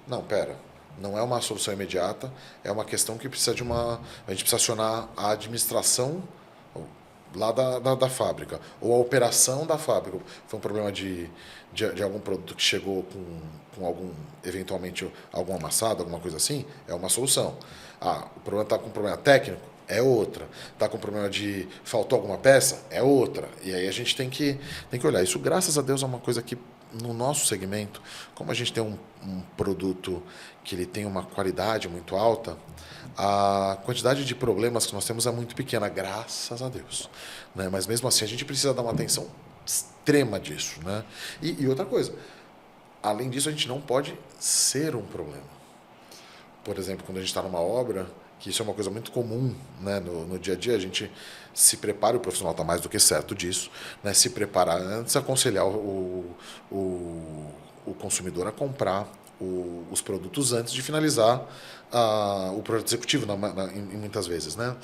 não é uma solução imediata, é uma questão que precisa a gente precisa acionar a administração lá da fábrica, ou a operação da fábrica. Foi um problema de algum produto que chegou com eventualmente algum amassado, alguma coisa assim, é uma solução. O problema está com um problema técnico, é outra. Está com problema faltou alguma peça, é outra. E aí a gente tem que olhar. Isso, graças a Deus, é uma coisa que no nosso segmento, como a gente tem um produto que ele tem uma qualidade muito alta, a quantidade de problemas que nós temos é muito pequena, graças a Deus. Né? Mas mesmo assim, a gente precisa dar uma atenção extrema disso. Né? E outra coisa, além disso, a gente não pode ser um problema. Por exemplo, quando a gente está numa obra, que isso é uma coisa muito comum, né, no dia a dia, a gente se prepara, o profissional está mais do que certo disso, né, se preparar antes, aconselhar o consumidor a comprar os produtos antes de finalizar o projeto executivo, em muitas vezes. Né?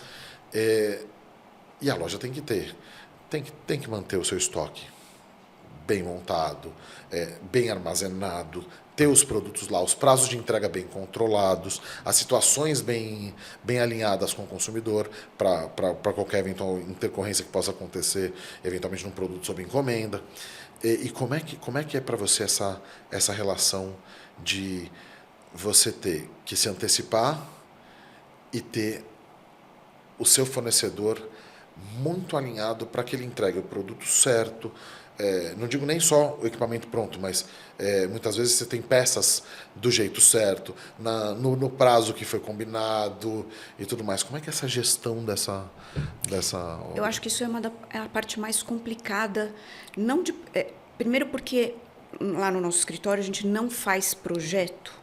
E a loja tem que manter o seu estoque bem montado, bem armazenado, ter os produtos lá, os prazos de entrega bem controlados, as situações bem alinhadas com o consumidor para qualquer eventual intercorrência que possa acontecer, eventualmente num produto sob encomenda. E como é que é para você essa relação de você ter que se antecipar e ter o seu fornecedor muito alinhado para que ele entregue o produto certo? Não digo nem só o equipamento pronto, mas muitas vezes você tem peças do jeito certo, no prazo que foi combinado e tudo mais. Como é que é essa gestão dessa Eu acho que isso é a parte mais complicada. Não primeiro porque lá no nosso escritório a gente não faz projeto.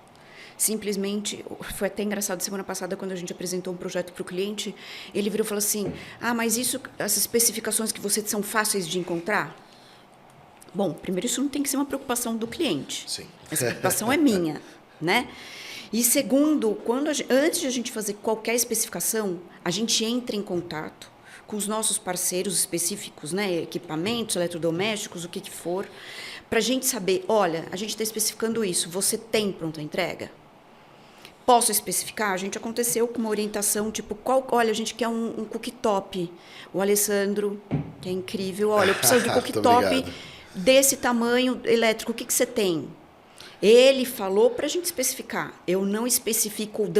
Simplesmente, foi até engraçado, semana passada, quando a gente apresentou um projeto para o cliente, ele virou e falou assim, mas essas especificações que você são fáceis de encontrar? Bom, primeiro, isso não tem que ser uma preocupação do cliente. Sim. Essa preocupação é minha, né? E segundo, antes de a gente fazer qualquer especificação, a gente entra em contato com os nossos parceiros específicos, né? Equipamentos, eletrodomésticos, o que for, para a gente saber, olha, a gente está especificando isso, você tem pronta entrega? Posso especificar? A gente aconteceu com uma orientação, tipo, olha, a gente quer um cooktop. O Alessandro, que é incrível, olha, eu preciso de cooktop desse tamanho elétrico, o que você tem? Ele falou para a gente especificar. Eu não especifico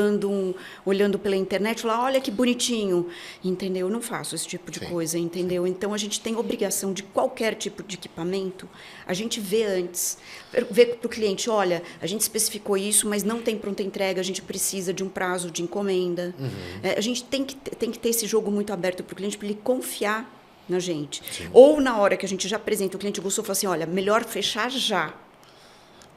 olhando pela internet, falar, olha que bonitinho, entendeu? Eu não faço esse tipo de coisa, entendeu? Então, a gente tem obrigação de qualquer tipo de equipamento, a gente vê antes, vê para o cliente, olha, a gente especificou isso, mas não tem pronta entrega, a gente precisa de um prazo de encomenda. A gente tem que ter esse jogo muito aberto para o cliente, para ele confiar na gente. Sim. Ou na hora que a gente já apresenta, o cliente gostou, fala assim, olha, melhor fechar já.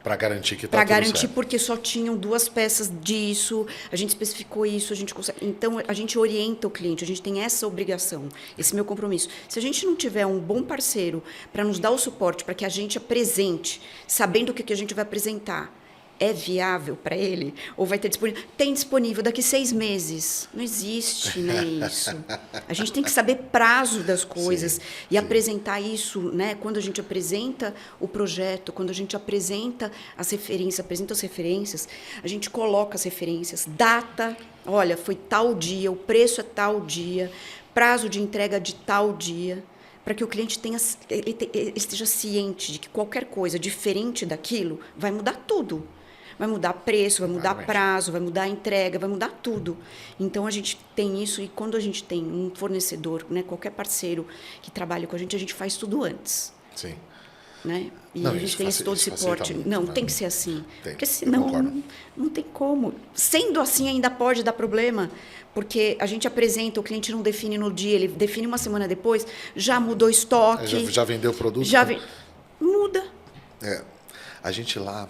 Para garantir que está tudo certo. Para garantir, porque só tinham 2 peças disso, a gente especificou isso, a gente consegue. Então, a gente orienta o cliente, a gente tem essa obrigação, esse meu compromisso. Se a gente não tiver um bom parceiro para nos dar o suporte, para que a gente apresente, sabendo o que a gente vai apresentar, é viável para ele? Ou vai ter disponível? Tem disponível daqui 6 meses. Não existe, né, isso. A gente tem que saber prazo das coisas e apresentar isso, né? Quando a gente apresenta o projeto, quando a gente apresenta as referências, a gente coloca as referências, data, olha, foi tal dia, o preço é tal dia, prazo de entrega de tal dia, para que o cliente esteja ciente de que qualquer coisa diferente daquilo vai mudar tudo. Vai mudar preço, vai mudar prazo, vai mudar a entrega, vai mudar tudo. Então, a gente tem isso e quando a gente tem um fornecedor, né, qualquer parceiro que trabalha com a gente faz tudo antes. Sim. Né? E a gente tem todo esse suporte. Não, tem que ser assim. Porque senão não tem como. Sendo assim, ainda pode dar problema, porque a gente apresenta, o cliente não define no dia, ele define uma semana depois, já mudou estoque. Já vendeu o produto? Muda. A gente lá,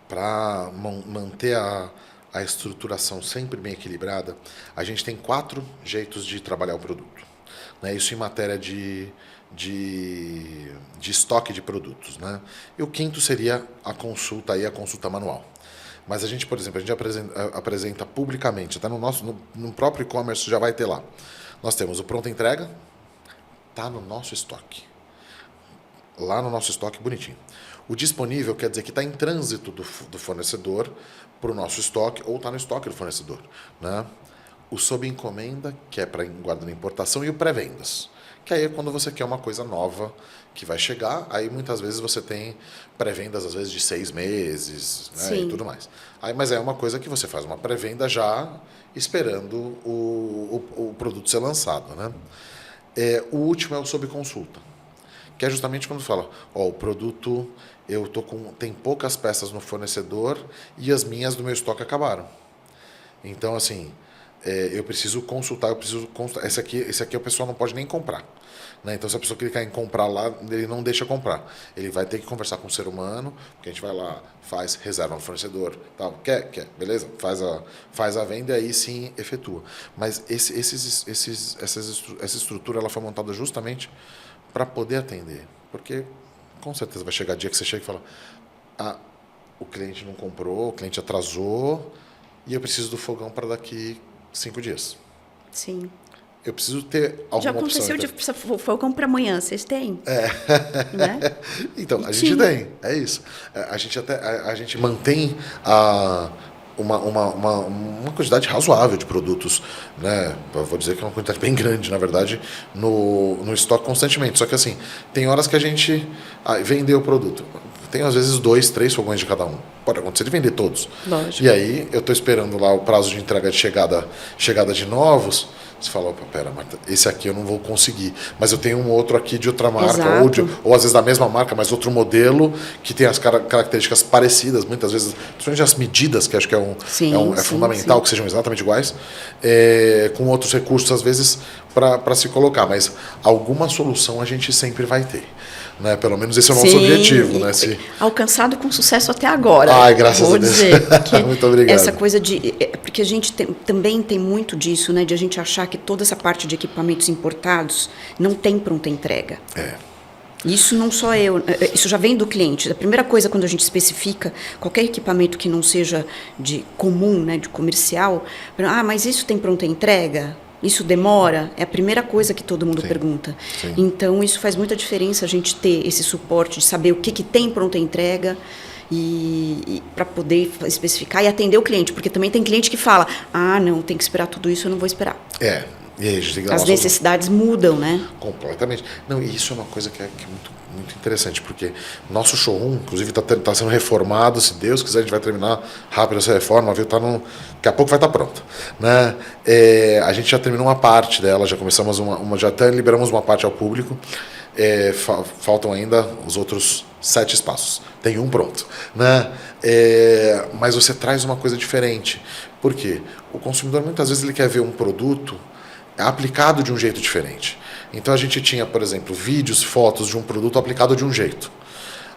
para manter a estruturação sempre bem equilibrada, a gente tem 4 jeitos de trabalhar o produto. Né? Isso em matéria de estoque de produtos. Né? E o 5º seria a consulta manual. Mas a gente, por exemplo, apresenta publicamente, até no próprio e-commerce já vai ter lá. Nós temos o pronta entrega, está no nosso estoque. Lá no nosso estoque, bonitinho. O disponível quer dizer que está em trânsito do fornecedor para o nosso estoque ou está no estoque do fornecedor. Né? O sob encomenda, que é para guarda de importação, e o pré-vendas, que aí é quando você quer uma coisa nova que vai chegar, aí muitas vezes você tem pré-vendas, às vezes, de 6 meses, né, e tudo mais. Mas é uma coisa que você faz uma pré-venda já esperando o produto ser lançado. Né? O último é o sob consulta, que é justamente quando fala, o produto, tem poucas peças no fornecedor e as minhas do meu estoque acabaram. Então, assim, eu preciso consultar, esse aqui o pessoal não pode nem comprar. Né? Então, se a pessoa clicar em comprar lá, ele não deixa comprar. Ele vai ter que conversar com o ser humano, porque a gente vai lá, faz reserva no fornecedor, tal, quer, beleza, faz a venda e aí sim efetua. Mas essa estrutura ela foi montada justamente para poder atender. Porque, com certeza, vai chegar dia que você chega e fala, o cliente não comprou, o cliente atrasou e eu preciso do fogão para daqui 5 dias. Sim. Eu preciso ter alguma opção. Já aconteceu de fogão para amanhã, vocês têm? Né? Então, a gente tem, é isso. A gente mantém uma quantidade razoável de produtos, né? Eu vou dizer que é uma quantidade bem grande, na verdade, no estoque constantemente. Só que assim, tem horas que a gente vendeu o produto. Tem às vezes 2, 3 fogões de cada um. Pode acontecer de vender todos. Lógico. E aí eu estou esperando lá o prazo de entrega de chegada de novos. Você fala, opa, pera, Marta, esse aqui eu não vou conseguir. Mas eu tenho um outro aqui de outra marca, ou às vezes da mesma marca, mas outro modelo, que tem as características parecidas, muitas vezes, principalmente as medidas, que acho que é fundamental que sejam exatamente iguais, com outros recursos, às vezes, para se colocar. Mas alguma solução a gente sempre vai ter. Né? Pelo menos esse é o nosso objetivo. Né? Alcançado com sucesso até agora. Ai, graças a Deus. Dizer, muito obrigado. Essa coisa porque a gente também tem muito disso, né? De a gente achar que toda essa parte de equipamentos importados não tem pronta entrega. Isso não só isso já vem do cliente. A primeira coisa, quando a gente especifica qualquer equipamento que não seja de comum, né, de comercial, mas isso tem pronta entrega? Isso demora? É a primeira coisa que todo mundo pergunta. Sim. Então, isso faz muita diferença a gente ter esse suporte de saber o que tem pronta entrega e para poder especificar e atender o cliente. Porque também tem cliente que fala, não, tem que esperar tudo isso, eu não vou esperar. E aí, a gente tem que dar as necessidades mudam, né? Completamente. Não, e isso é uma coisa que é muito interessante, porque nosso showroom, inclusive, está sendo reformado. Se Deus quiser, a gente vai terminar rápido essa reforma, viu? Daqui a pouco vai estar pronto. Né? A gente já terminou uma parte dela, já começamos já até liberamos uma parte ao público. Faltam ainda os outros 7 espaços. Tem um pronto. Né? Mas você traz uma coisa diferente. Por quê? O consumidor, muitas vezes, ele quer ver um produto aplicado de um jeito diferente. Então a gente tinha, por exemplo, vídeos, fotos de um produto aplicado de um jeito.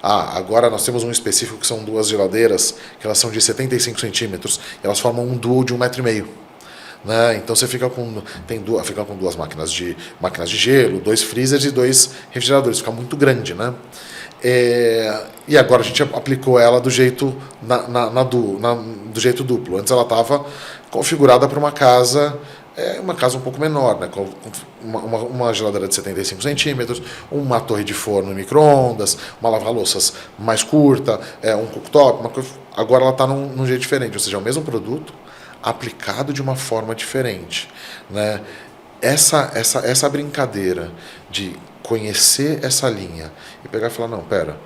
Agora nós temos um específico que são 2 geladeiras, que elas são de 75 centímetros, e elas formam um duo de 1,5 metro. Né? Então você fica com 2 máquinas de gelo, 2 freezers e 2 refrigeradores, fica muito grande, né? E agora a gente aplicou ela do jeito do jeito duplo. Antes ela estava configurada para uma casa um pouco menor, né? Com uma geladeira de 75 centímetros, uma torre de forno micro-ondas, uma lava-louças mais curta, um cooktop. Agora ela está num jeito diferente, ou seja, é o mesmo produto aplicado de uma forma diferente. Né? Essa brincadeira de conhecer essa linha e pegar e falar, não, pera,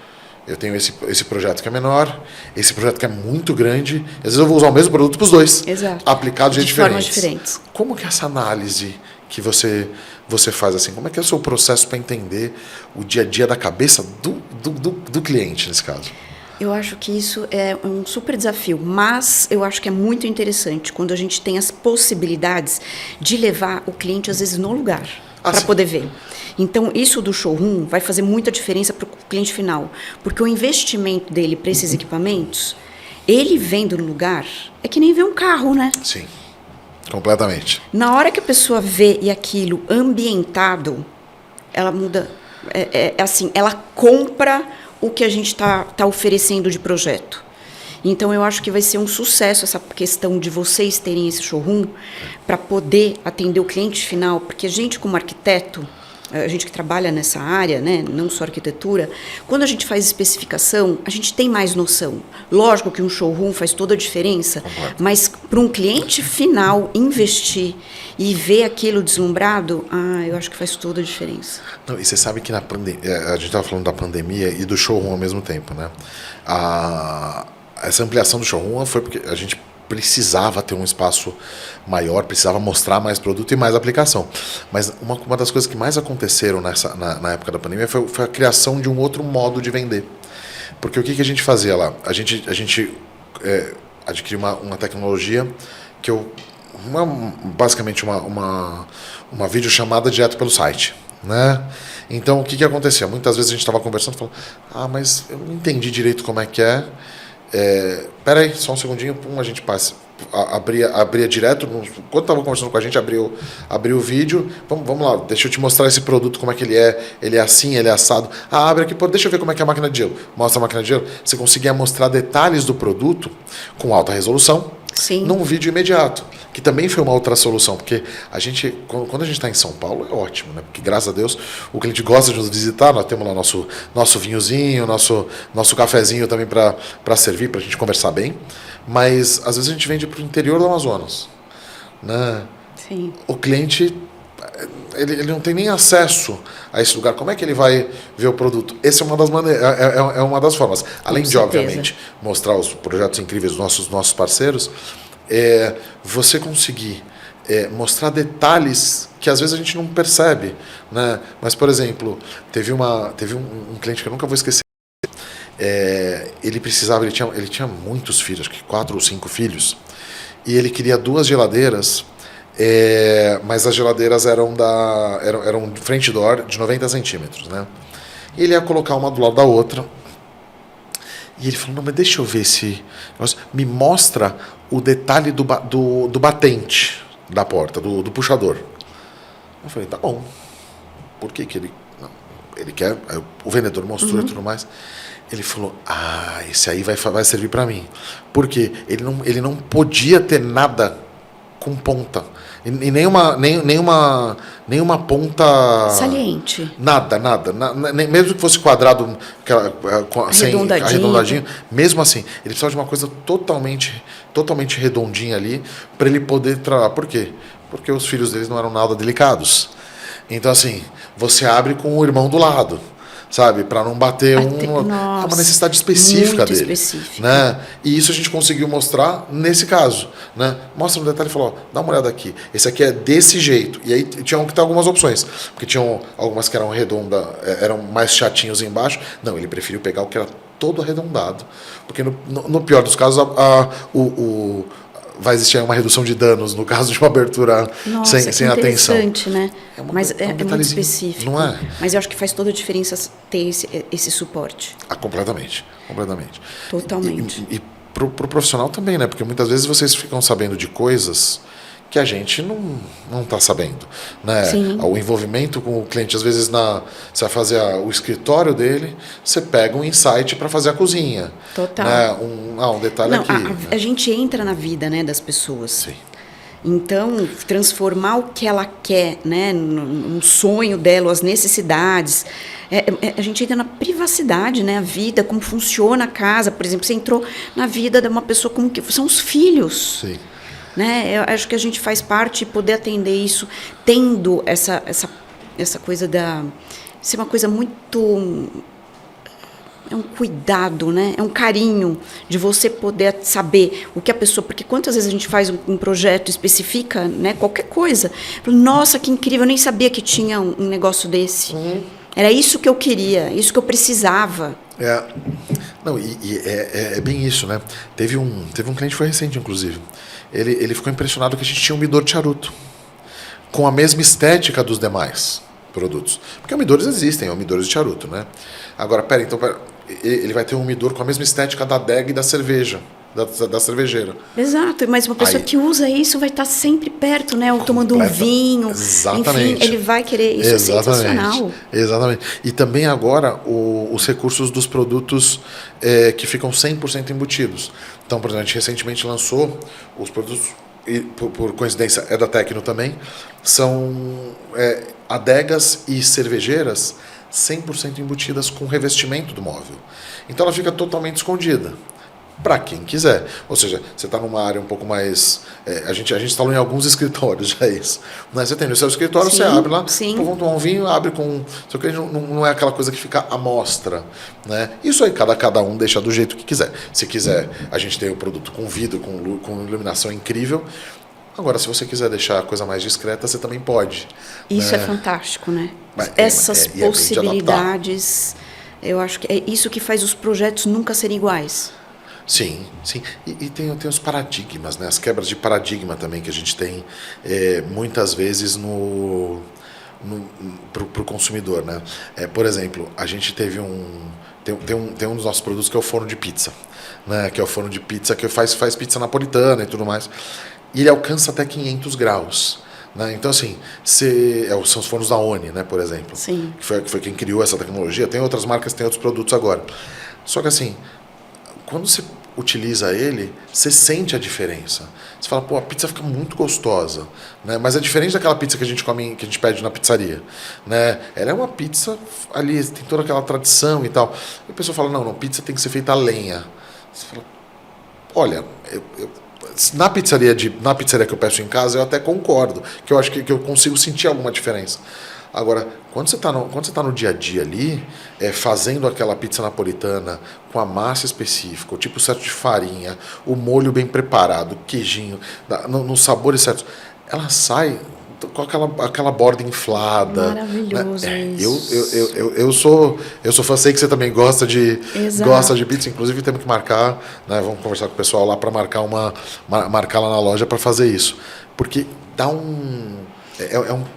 eu tenho esse projeto que é menor, esse projeto que é muito grande, e às vezes eu vou usar o mesmo produto para os dois. Exato. Aplicado de formas diferentes. Como que é essa análise que você faz assim? Como é que é o seu processo para entender o dia a dia da cabeça do cliente, nesse caso? Eu acho que isso é um super desafio, mas eu acho que é muito interessante quando a gente tem as possibilidades de levar o cliente, às vezes, no lugar, para poder ver. Então, isso do showroom vai fazer muita diferença para o cliente final, porque o investimento dele para esses equipamentos, ele vendo no lugar, é que nem ver um carro, né? Sim, completamente. Na hora que a pessoa vê e aquilo ambientado, ela muda, assim, ela compra o que a gente está oferecendo de projeto. Então, eu acho que vai ser um sucesso essa questão de vocês terem esse showroom para poder atender o cliente final, porque a gente, como arquiteto, a gente que trabalha nessa área, né, não só arquitetura, quando a gente faz especificação, a gente tem mais noção. Lógico que um showroom faz toda a diferença, mas para um cliente final investir e ver aquilo deslumbrado, eu acho que faz toda a diferença. Não, e você sabe que na pandemia, a gente estava falando da pandemia e do showroom ao mesmo tempo, né? Essa ampliação do showroom foi porque a gente precisava ter um espaço maior, precisava mostrar mais produto e mais aplicação. Mas uma das coisas que mais aconteceram na época da pandemia foi a criação de um outro modo de vender. Porque o que a gente fazia lá? A gente adquiriu uma tecnologia que basicamente uma videochamada direto pelo site, né? Então, o que acontecia? Muitas vezes a gente estava conversando e falou, mas eu não entendi direito como é que é. Peraí, só um segundinho, a gente passa. Abria direto, quando estava conversando com a gente, abriu o vídeo, vamos lá, deixa eu te mostrar esse produto, como é que ele é assim, ele é assado. Abre aqui, deixa eu ver como é que é a máquina de gelo. Mostra a máquina de gelo. Você conseguia mostrar detalhes do produto com alta resolução. Sim. Num vídeo imediato, que também foi uma outra solução, porque quando a gente está em São Paulo é ótimo, né? Porque graças a Deus o cliente gosta de nos visitar, nós temos lá nosso vinhozinho, nosso cafezinho também para servir, para a gente conversar bem, mas às vezes a gente vende para o interior do Amazonas, né? Sim. O cliente ele não tem nem acesso a esse lugar. Como é que ele vai ver o produto? Essa é uma das maneiras, é uma das formas. Além de, obviamente, mostrar os projetos incríveis dos nossos parceiros, você conseguir mostrar detalhes que às vezes a gente não percebe, né? Mas, por exemplo, teve um cliente que eu nunca vou esquecer. Ele tinha muitos filhos, acho que 4 ou 5 filhos, e ele queria 2 geladeiras. Mas as geladeiras eram frente door de 90 centímetros, né? E ele ia colocar uma do lado da outra. E ele falou, não, mas deixa eu ver esse negócio. Me mostra o detalhe do batente da porta, do puxador. Eu falei, tá bom. Por que ele... Não, ele quer... O vendedor mostrou e tudo mais. Ele falou, esse aí vai servir para mim. Por quê? Ele não podia ter nada com ponta. E nenhuma ponta... Saliente. Nada. Mesmo que fosse quadrado, arredondadinho, mesmo assim, ele precisava de uma coisa totalmente redondinha ali para ele poder trabalhar. Por quê? Porque os filhos deles não eram nada delicados. Então, assim, você abre com o irmão do lado, sabe? Para não bater uma necessidade específica dele. Específica. Né? E isso a gente conseguiu mostrar nesse caso. Né? Mostra no detalhe e falou, dá uma olhada aqui. Esse aqui é desse jeito. E aí tinham que ter algumas opções. Porque tinham algumas que eram redondas, eram mais chatinhos embaixo. Não, ele preferiu pegar o que era todo arredondado. Porque no pior dos casos, vai existir uma redução de danos no caso de uma abertura sem atenção. Interessante, né? Mas é muito específico. Não é? Mas eu acho que faz toda a diferença ter esse suporte. Completamente. Totalmente. E pro profissional também, né? Porque muitas vezes vocês ficam sabendo de coisas que a gente não está sabendo, né? Sim. O envolvimento com o cliente, às vezes você vai fazer o escritório dele, você pega um insight para fazer a cozinha. Total. Né? Um detalhe aqui. A gente entra na vida, né, das pessoas. Sim. Então, transformar o que ela quer, né, no sonho dela, as necessidades. A gente entra na privacidade, né, a vida, como funciona a casa. Por exemplo, você entrou na vida de uma pessoa como que são os filhos. Sim. Né? Eu acho que a gente faz parte de poder atender isso, tendo essa coisa ser uma coisa muito... É um cuidado, né? É um carinho de você poder saber o que a pessoa... Porque quantas vezes a gente faz um projeto, especifica, né, qualquer coisa. Nossa, que incrível, eu nem sabia que tinha um negócio desse. Era isso que eu queria, isso que eu precisava. Não, é bem isso, né? Teve um cliente que foi recente, inclusive. Ele ficou impressionado que a gente tinha um umidor de charuto com a mesma estética dos demais produtos. Porque umidores existem, umidores de charuto, né? Agora, ele vai ter um umidor com a mesma estética da adega e da cerveja, da cervejeira. Exato, mas uma pessoa que usa isso vai estar sempre perto, né? Ou tomando um vinho. Exatamente. Enfim, ele vai querer. Isso é sensacional. Exatamente. E também agora os recursos dos produtos que ficam 100% embutidos. Então, por exemplo, a gente recentemente lançou os produtos, e por coincidência é da Tecno também, são adegas e cervejeiras 100% embutidas com revestimento do móvel. Então ela fica totalmente escondida. para quem quiser. Ou seja, você está numa área um pouco mais... a gente instalou em alguns escritórios já isso. Né? Você tem no seu escritório, Sim, você abre lá, sim. vamos tomar um vinho, abre com... Só que não é aquela coisa que fica à mostra. Né? Isso aí cada um deixa do jeito que quiser. Se quiser, a gente tem o produto com vidro, com iluminação incrível. Agora, se você quiser deixar a coisa mais discreta, você também pode. Isso né? é fantástico, né? Mas Essas bem de adaptar. possibilidades, eu acho que é isso que faz os projetos nunca serem iguais. Sim, sim. E tem os paradigmas, né? As quebras de paradigma também que a gente tem muitas vezes pro consumidor, né? Por exemplo, a gente teve tem um dos nossos produtos que é o forno de pizza, né? Que é o forno de pizza que faz pizza napolitana e tudo mais. E ele alcança até 500 graus. Né? Então, assim, são os fornos da Oni, né, por exemplo. Sim. Que foi quem criou essa tecnologia. Tem outras marcas, tem outros produtos agora. Só que, assim, quando você utiliza ele, você sente a diferença. Você fala, pô, a pizza fica muito gostosa, né? Mas é diferente daquela pizza que a gente come, que a gente pede na pizzaria, né? Ela é uma pizza ali, tem toda aquela tradição e tal. E a pessoa fala, não, pizza tem que ser feita a lenha. Você fala, olha, na pizzaria que eu peço em casa, eu até concordo, que eu acho que eu consigo sentir alguma diferença. Agora, quando você está no dia a dia ali, fazendo aquela pizza napolitana com a massa específica, o tipo certo de farinha, o molho bem preparado, o queijinho, nos sabores certos, ela sai com aquela borda inflada. Maravilhoso, né? isso. Eu sou fã, sei que você também gosta de pizza, inclusive temos que marcar, né? Vamos conversar com o pessoal lá para marcar lá na loja para fazer isso, porque dá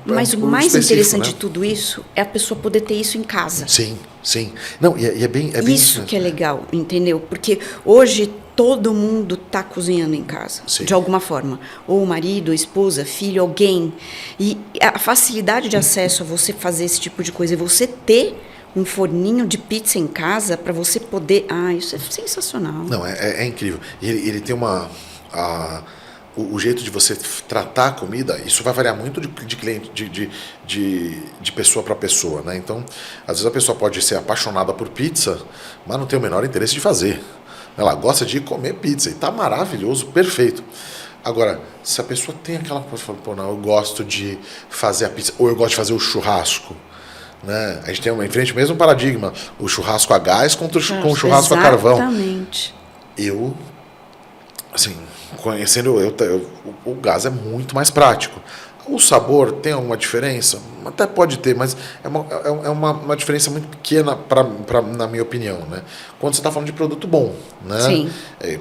Mas o produto mais específico, interessante né? de tudo isso é a pessoa poder ter isso em casa. Sim, sim. Não, e é bem Isso que é legal, entendeu? Porque hoje todo mundo está cozinhando em casa, Sim. de alguma forma. Ou o marido, a esposa, filho, alguém. E a facilidade de acesso a você fazer esse tipo de coisa e você ter um forninho de pizza em casa para você poder... isso é sensacional. Não, é incrível. E ele tem o jeito de você tratar a comida, isso vai variar muito de cliente, de pessoa para pessoa, né? Então, às vezes a pessoa pode ser apaixonada por pizza, mas não tem o menor interesse de fazer. Ela gosta de comer pizza e tá maravilhoso, perfeito. Agora, se a pessoa tem aquela coisa, fala, pô, não, eu gosto de fazer a pizza, ou eu gosto de fazer o churrasco, né? A gente tem em frente o mesmo paradigma, o churrasco a gás com o churrasco a carvão. Exatamente. Eu, assim, conhecendo o gás é muito mais prático. O sabor tem alguma diferença? Até pode ter, mas é uma diferença muito pequena, na minha opinião. Né? Quando você está falando de produto bom, né? Sim.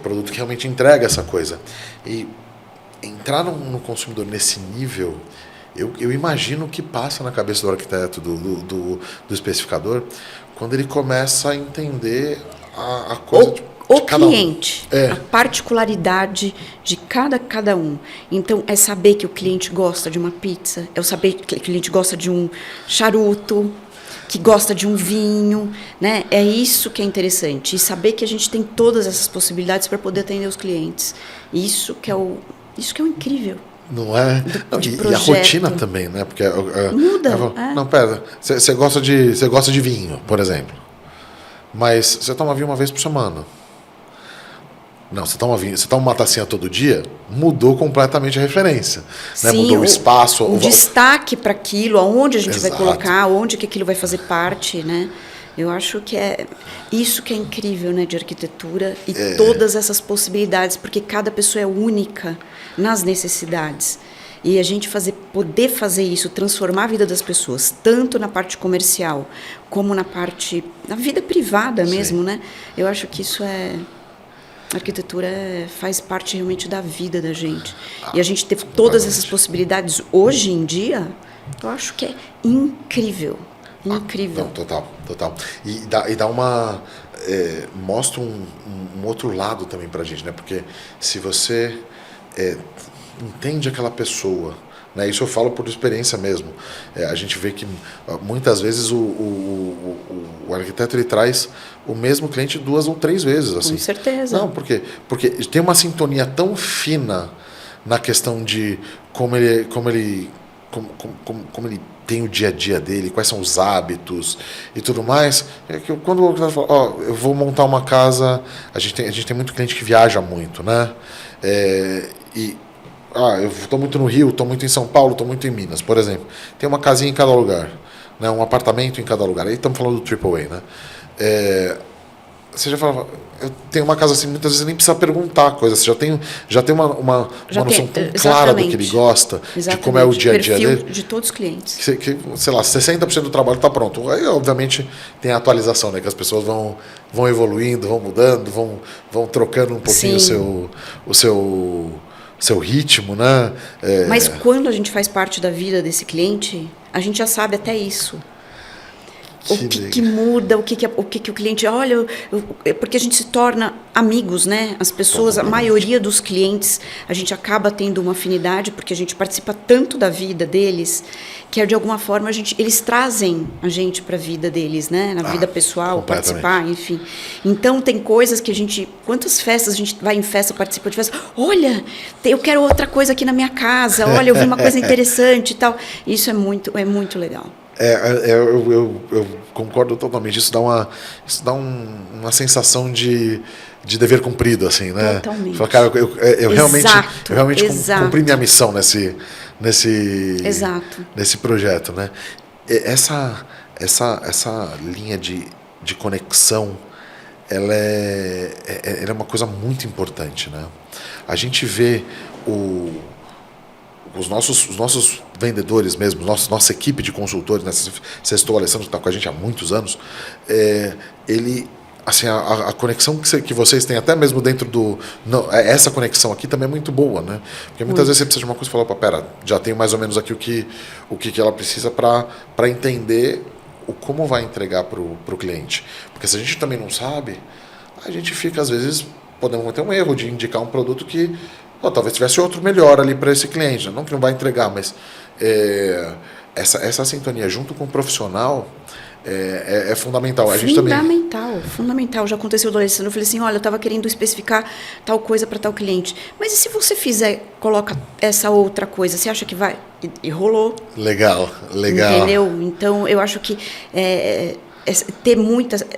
Produto que realmente entrega essa coisa. E entrar no consumidor nesse nível, eu imagino o que passa na cabeça do arquiteto, do especificador, quando ele começa a entender a coisa... O cliente, a particularidade de cada um. Então, é saber que o cliente gosta de uma pizza, é saber que o cliente gosta de um charuto, que gosta de um vinho, né? É isso que é interessante. E saber que a gente tem todas essas possibilidades para poder atender os clientes. Isso que é o incrível. Não é? E a rotina também, né? Porque muda. Não, pera. Você gosta de vinho, por exemplo. Mas você toma vinho uma vez por semana. Não, você toma uma tacinha todo dia, mudou completamente a referência. Né? Sim, mudou o espaço. O destaque para aquilo, aonde a gente Exato. vai colocar, onde que aquilo vai fazer parte, né? Eu acho que é isso que é incrível, né, de arquitetura e todas essas possibilidades, porque cada pessoa é única nas necessidades. E a gente poder fazer isso, transformar a vida das pessoas, tanto na parte comercial, como na vida privada mesmo, Sim. né? Eu acho que isso a arquitetura faz parte realmente da vida da gente. E a gente ter todas essas possibilidades hoje em dia, eu acho que é incrível. Incrível. Não, total. E dá mostra um outro lado também pra gente, né? Porque se você entende aquela pessoa, né? Isso eu falo por experiência mesmo. A gente vê que muitas vezes o arquiteto ele traz o mesmo cliente 2 ou 3 vezes. Assim. Com certeza. Não, porque tem uma sintonia tão fina na questão de como ele como ele tem o dia a dia dele, quais são os hábitos e tudo mais. É que quando o cliente fala, eu vou montar uma casa, a gente tem muito cliente que viaja muito, né? Eu estou muito no Rio, estou muito em São Paulo, estou muito em Minas, por exemplo. Tem uma casinha em cada lugar, né? Um apartamento em cada lugar. Aí estamos falando do AAA, né? Você já fala, eu tenho uma casa assim, muitas vezes nem precisa perguntar coisas, você já tem uma noção tão clara do que ele gosta, de como é o dia a dia dele. De todos os clientes. Que, sei lá, 60% do trabalho está pronto. Aí, obviamente, tem a atualização, né? Que as pessoas vão evoluindo, vão mudando, vão trocando um pouquinho o seu ritmo, né? Mas quando a gente faz parte da vida desse cliente, a gente já sabe até isso. O que muda, o que o cliente olha, porque a gente se torna amigos, né? As pessoas, a maioria dos clientes, a gente acaba tendo uma afinidade porque a gente participa tanto da vida deles que de alguma forma eles trazem a gente para a vida deles, né? Na vida pessoal, participar, enfim. Então tem coisas que quantas festas a gente vai em festa, participa de festa? Olha, eu quero outra coisa aqui na minha casa. Olha, eu vi uma coisa interessante e tal. Isso é muito legal. Eu concordo totalmente. Isso dá uma sensação de dever cumprido, assim, né? Totalmente. Fala, cara, eu realmente cumpri minha missão nesse projeto, né? Essa linha de conexão, ela é uma coisa muito importante, né? A gente vê os nossos vendedores mesmo, nossa equipe de consultores, né? Você estou, Alessandro, que está com a gente há muitos anos, assim, a conexão que vocês têm, até mesmo dentro essa conexão aqui também é muito boa, né? Porque muitas vezes você precisa de uma coisa e fala, pera, já tenho mais ou menos aqui o que ela precisa para entender como vai entregar para o cliente. Porque se a gente também não sabe, a gente fica, às vezes, podemos cometer um erro de indicar um produto que talvez tivesse outro melhor ali para esse cliente, não que não vai entregar, mas essa sintonia junto com o profissional é fundamental. Fundamental. Já aconteceu do Alessandro, eu falei assim, olha, eu estava querendo especificar tal coisa para tal cliente, mas e se você coloca essa outra coisa, você acha que vai? E rolou. Legal. Entendeu? Então, eu acho que ter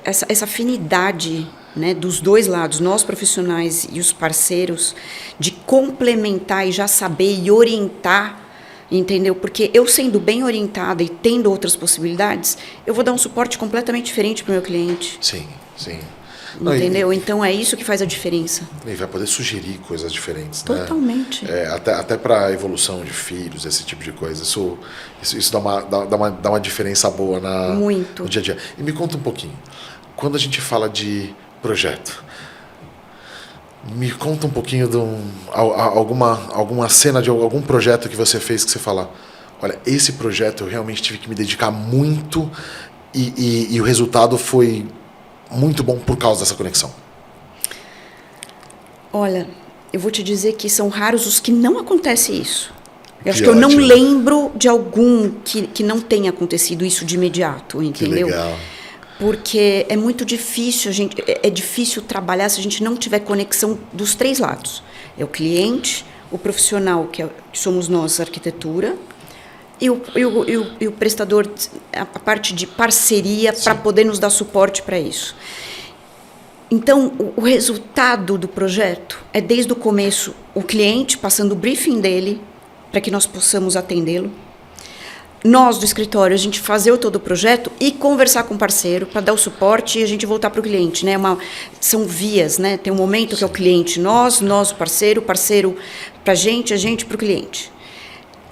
essa afinidade, né, dos dois lados, nós profissionais e os parceiros, de complementar e já saber e orientar, entendeu? Porque eu sendo bem orientada e tendo outras possibilidades, eu vou dar um suporte completamente diferente para o meu cliente. Sim. Entendeu? Então é isso que faz a diferença. E vai poder sugerir coisas diferentes. Totalmente. Né? Até para a evolução de filhos, esse tipo de coisa. Isso dá uma diferença boa no dia a dia. E me conta um pouquinho. Quando a gente fala de projeto, me conta um pouquinho de alguma cena de algum projeto que você fez que você fala, olha, esse projeto eu realmente tive que me dedicar muito e o resultado foi muito bom por causa dessa conexão. Olha, eu vou te dizer que são raros os que não acontece isso. Eu acho que eu não lembro de algum que não tenha acontecido isso de imediato, entendeu? Que legal. Porque é muito difícil, é difícil trabalhar se a gente não tiver conexão dos três lados. É o cliente, o profissional, que somos nós, a arquitetura, e o prestador, a parte de parceria para poder nos dar suporte para isso. Então, o resultado do projeto é, desde o começo, o cliente passando o briefing dele para que nós possamos atendê-lo. Nós, do escritório, a gente fazer todo o projeto e conversar com o parceiro para dar o suporte e a gente voltar para o cliente, né? São vias, né? Tem um momento que é o cliente, nós o parceiro para a gente para o cliente.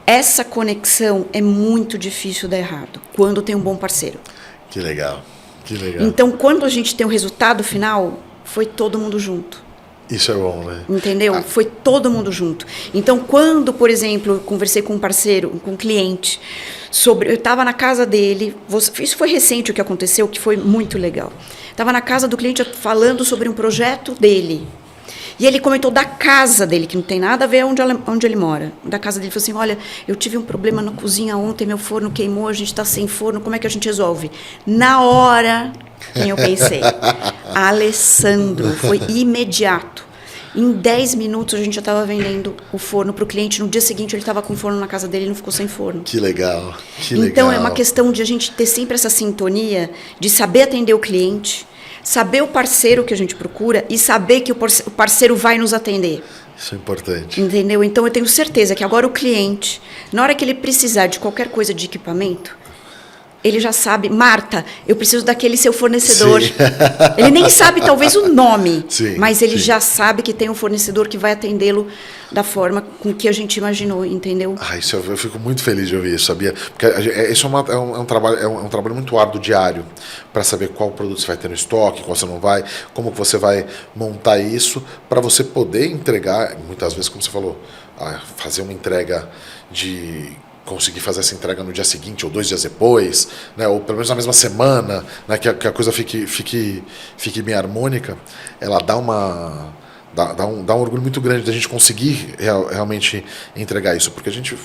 Essa conexão é muito difícil dar errado quando tem um bom parceiro. Que legal. Então, quando a gente tem o resultado final, foi todo mundo junto. Isso é bom, né? Entendeu? Foi todo mundo junto. Então, quando, por exemplo, eu conversei com um parceiro, com um cliente, eu estava na casa dele, isso foi recente o que aconteceu, que foi muito legal. Estava na casa do cliente falando sobre um projeto dele. E ele comentou da casa dele, que não tem nada a ver onde ele mora. Da casa dele, ele falou assim, olha, eu tive um problema na cozinha ontem, meu forno queimou, a gente está sem forno, como é que a gente resolve? Na hora, quem eu pensei? Alessandro, foi imediato. Em 10 minutos a gente já estava vendendo o forno para o cliente. No dia seguinte ele estava com forno na casa dele e não ficou sem forno. Que legal, que então legal. é uma questão de a gente ter sempre essa sintonia de saber atender o cliente, saber o parceiro que a gente procura e saber que o parceiro vai nos atender. Isso é importante. Entendeu? Então eu tenho certeza que agora o cliente, na hora que ele precisar de qualquer coisa de equipamento, ele já sabe, Marta, eu preciso daquele seu fornecedor. Sim. Ele nem sabe talvez o nome, sim, mas ele sim. já sabe que tem um fornecedor que vai atendê-lo da forma com que a gente imaginou, entendeu? Isso eu fico muito feliz de ouvir isso, sabia? Porque isso é um trabalho muito árduo diário para saber qual produto você vai ter no estoque, qual você não vai, como que você vai montar isso para você poder entregar, muitas vezes, como você falou, fazer uma entrega conseguir fazer essa entrega no dia seguinte ou 2 dias depois, né, ou pelo menos na mesma semana, né, que a coisa fique bem harmônica, ela dá um orgulho muito grande da gente conseguir realmente entregar isso, porque a gente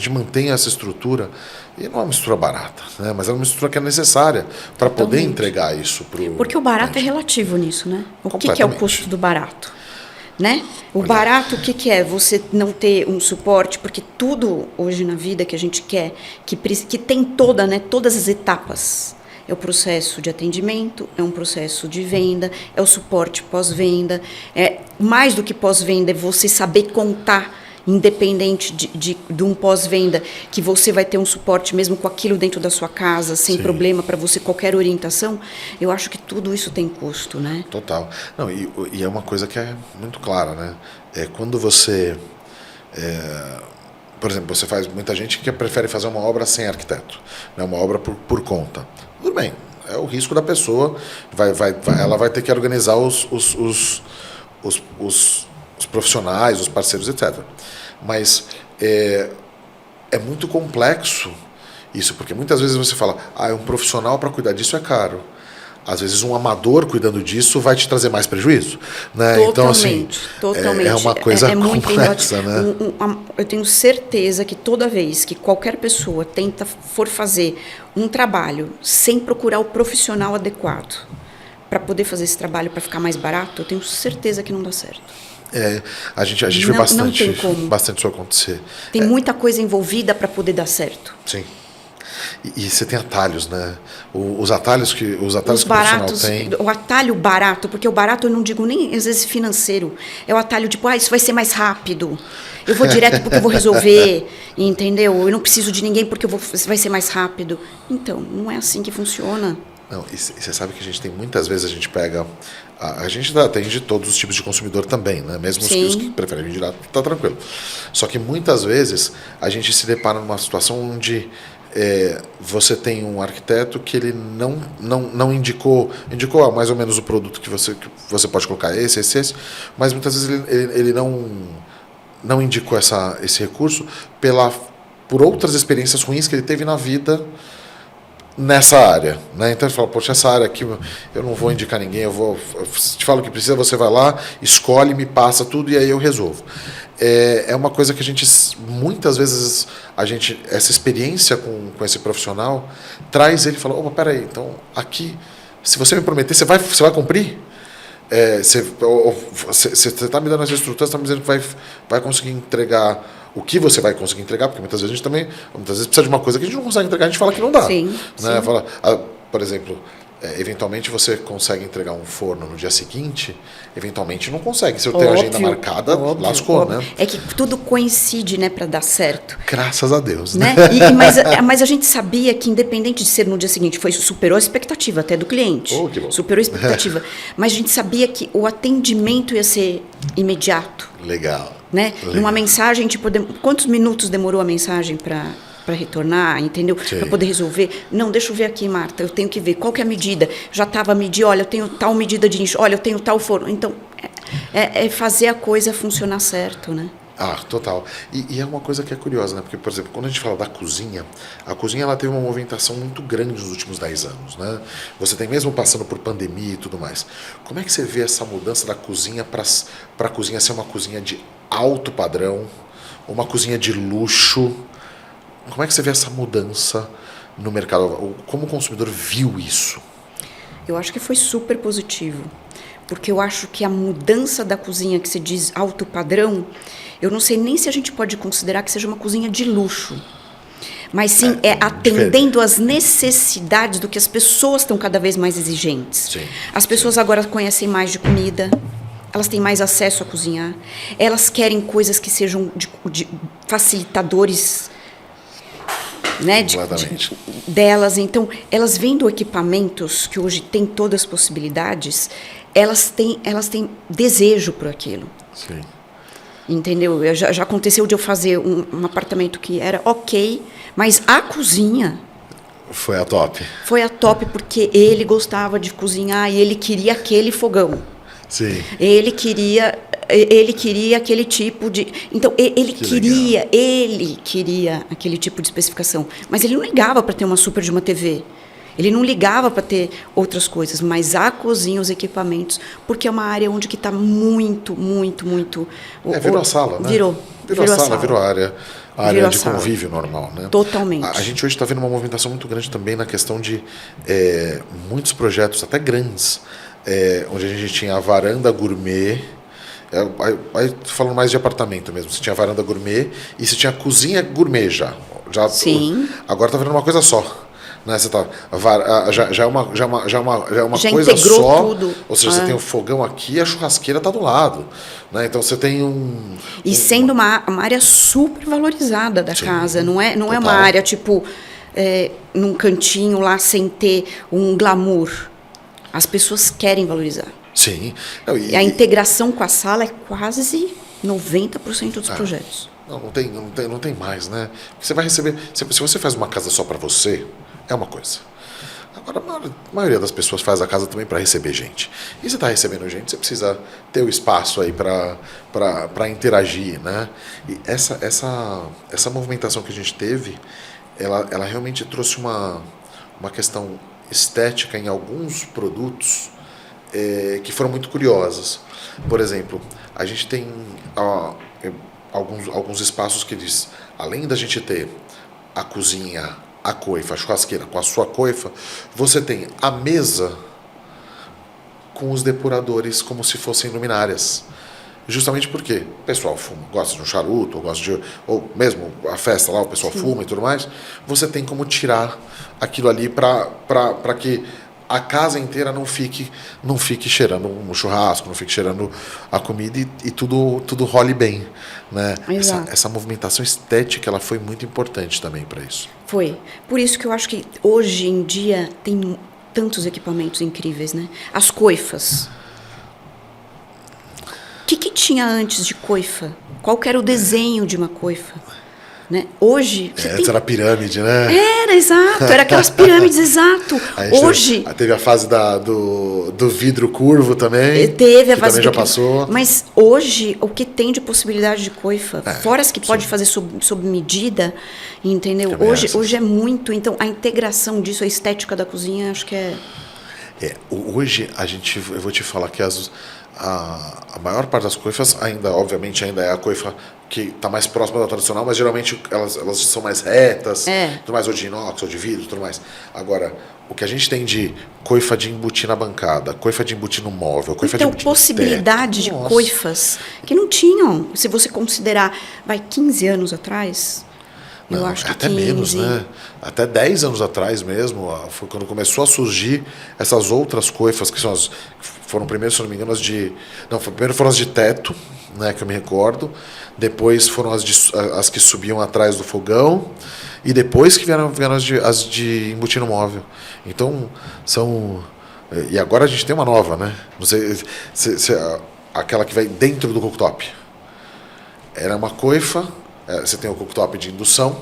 mantém essa estrutura, e não é uma estrutura barata, né, mas é uma estrutura que é necessária para poder entregar isso para o... Porque o barato é relativo nisso, né? O que é o custo do barato? Né? O barato, o que é? Você não ter um suporte, porque tudo hoje na vida que a gente quer, que tem todas as etapas. É o processo de atendimento, é um processo de venda, é o suporte pós-venda. Mais do que pós-venda, é você saber contar, independente de um pós-venda, que você vai ter um suporte mesmo com aquilo dentro da sua casa, sem problema, para você qualquer orientação. Eu acho que tudo isso tem custo, né? Total. Não, e é uma coisa que é muito clara, né? Quando você... por exemplo, muita gente que prefere fazer uma obra sem arquiteto, né? Uma obra por conta. Tudo bem, é o risco da pessoa, ela vai ter que organizar os profissionais, os parceiros, etc. Mas é muito complexo isso, porque muitas vezes você fala, um profissional para cuidar disso é caro. Às vezes um amador cuidando disso vai te trazer mais prejuízo, né? Totalmente, então, assim, totalmente. É uma coisa complexa, né? Eu tenho certeza que toda vez que qualquer pessoa for fazer um trabalho sem procurar o profissional adequado para poder fazer esse trabalho para ficar mais barato, eu tenho certeza que não dá certo. A gente vê bastante isso acontecer. Tem muita coisa envolvida para poder dar certo. Sim. E você tem atalhos, né? Os atalhos que o baratos, profissional tem. O atalho barato, porque o barato eu não digo nem às vezes financeiro. É o atalho tipo, isso vai ser mais rápido. Eu vou direto porque eu vou resolver, entendeu? Eu não preciso de ninguém porque vai ser mais rápido. Então, não é assim que funciona. Não, e você sabe que muitas vezes a gente pega... A gente atende todos os tipos de consumidor também, né? Mesmo os que preferem vir direto, tá tranquilo. Só que muitas vezes a gente se depara numa situação onde você tem um arquiteto que ele não indicou mais ou menos o produto que você pode colocar esse, mas muitas vezes ele não indicou esse recurso por outras experiências ruins que ele teve na vida nessa área, né? Então ele fala, poxa, essa área aqui eu não vou indicar ninguém, eu te falo o que precisa, você vai lá, escolhe, me passa tudo e aí eu resolvo. É uma coisa que muitas vezes essa experiência com esse profissional traz ele e fala, opa, peraí, então aqui, se você me prometer, você vai cumprir? Você está me dando essa estrutura, você está me dizendo que vai conseguir entregar o que você vai conseguir entregar, porque muitas vezes a gente precisa de uma coisa que a gente não consegue entregar, a gente fala que não dá. Sim, né? sim. Fala, por exemplo, eventualmente você consegue entregar um forno no dia seguinte, eventualmente não consegue. Se eu tenho a agenda marcada, lascou, né? É que tudo coincide, né, para dar certo. Graças a Deus, né? Mas a gente sabia que, independente de ser no dia seguinte, superou a expectativa até do cliente. Oh, que bom. Superou a expectativa. Mas a gente sabia que o atendimento ia ser imediato. Legal. Né? Legal. Numa mensagem, quantos minutos demorou a mensagem para retornar, entendeu? Para poder resolver. Não, deixa eu ver aqui, Marta, eu tenho que ver qual que é a medida. Já estava a medir, olha, eu tenho tal medida de nicho, olha, eu tenho tal forno. Então, é fazer a coisa funcionar certo, né? Total. E é uma coisa que é curiosa, né? Porque, por exemplo, quando a gente fala da cozinha, a cozinha ela teve uma movimentação muito grande nos últimos 10 anos, né? Você tem mesmo passando por pandemia e tudo mais. Como é que você vê essa mudança da cozinha para a cozinha ser uma cozinha de alto padrão, uma cozinha de luxo? Como é que você vê essa mudança no mercado? Como o consumidor viu isso? Eu acho que foi super positivo. porque eu acho que a mudança da cozinha que se diz alto padrão, eu não sei nem se a gente pode considerar que seja uma cozinha de luxo. Mas sim, atendendo às necessidades do que as pessoas estão cada vez mais exigentes. Sim, as pessoas agora conhecem mais de comida, elas têm mais acesso a cozinhar, elas querem coisas que sejam de facilitadores, né, delas. Então, elas vendo equipamentos que hoje têm todas as possibilidades, elas têm desejo por aquilo. Sim. Entendeu? Já aconteceu de eu fazer um apartamento que era ok, mas a cozinha foi a top. Foi a top porque ele gostava de cozinhar e ele queria aquele fogão. Sim. Ele queria aquele tipo de... Então, ele queria aquele tipo de especificação. Mas ele não ligava para ter uma super de uma TV. Ele não ligava para ter outras coisas, mas a cozinha, os equipamentos, porque é uma área onde que está muito. Virou a sala, né? Virou a sala, virou a área de convívio normal, né? Totalmente. A gente hoje está vendo uma movimentação muito grande também na questão de muitos projetos, até grandes, onde a gente tinha a varanda gourmet. Aí falando mais de apartamento mesmo, você tinha a varanda gourmet e você tinha a cozinha gourmet já. Sim. Agora está virando uma coisa só. Né, você tá, já é uma já coisa só. Tudo. Ou seja, você tem o fogão aqui e a churrasqueira está do lado. Né? Então você tem sendo uma área super valorizada da casa. Não é uma área tipo num cantinho lá sem ter um glamour. As pessoas querem valorizar. Sim. E a integração com a sala é quase 90% dos projetos. Não tem mais, né? Você vai receber. Se você faz uma casa só para você, é uma coisa. Agora, a maioria das pessoas faz a casa também para receber gente. E você está recebendo gente, você precisa ter o espaço aí para interagir, né? E essa movimentação que a gente teve, ela realmente trouxe uma questão estética em alguns produtos que foram muito curiosas. Por exemplo, a gente tem alguns espaços que diz, além da gente ter a cozinha, a coifa, a churrasqueira com a sua coifa, você tem a mesa com os depuradores como se fossem luminárias. Justamente porque o pessoal fuma, gosta de um charuto, ou mesmo a festa lá, o pessoal fuma e tudo mais, você tem como tirar aquilo ali para que a casa inteira não fique cheirando um churrasco, não fique cheirando a comida e tudo role bem, né? Essa movimentação estética, ela foi muito importante também para isso. Foi. Por isso que eu acho que hoje em dia tem tantos equipamentos incríveis, né? As coifas. O que tinha antes de coifa? Qual que era o desenho de uma coifa? Né? Hoje... Antes era pirâmide, né? Era aquelas pirâmides, exato. Hoje... Teve a fase do vidro curvo também. Teve a fase também já passou. Mas hoje, o que tem de possibilidade de coifa, fora as que pode fazer sob medida, entendeu? Hoje é muito. Então, a integração disso, a estética da cozinha, acho que é... Hoje, eu vou te falar que a maior parte das coifas obviamente ainda é a coifa que está mais próxima da tradicional, mas geralmente elas são mais retas, tudo mais, ou de inox, ou de vidro, tudo mais. Agora, o que a gente tem de coifa de embutir na bancada, coifa de embutir no móvel, coifa de embutir no teto. Possibilidade de coifas que não tinham, se você considerar, 15 anos atrás... Não, eu acho que até 15. Menos, né? Até 10 anos atrás mesmo, foi quando começou a surgir essas outras coifas, que foram primeiro, se não me engano, primeiro foram as de teto, né, que eu me recordo, depois foram as que subiam atrás do fogão, e depois que vieram as de embutir no móvel. Então, e agora a gente tem uma nova, né? Não sei aquela que vai dentro do cooktop. Era uma coifa. Você tem o cooktop de indução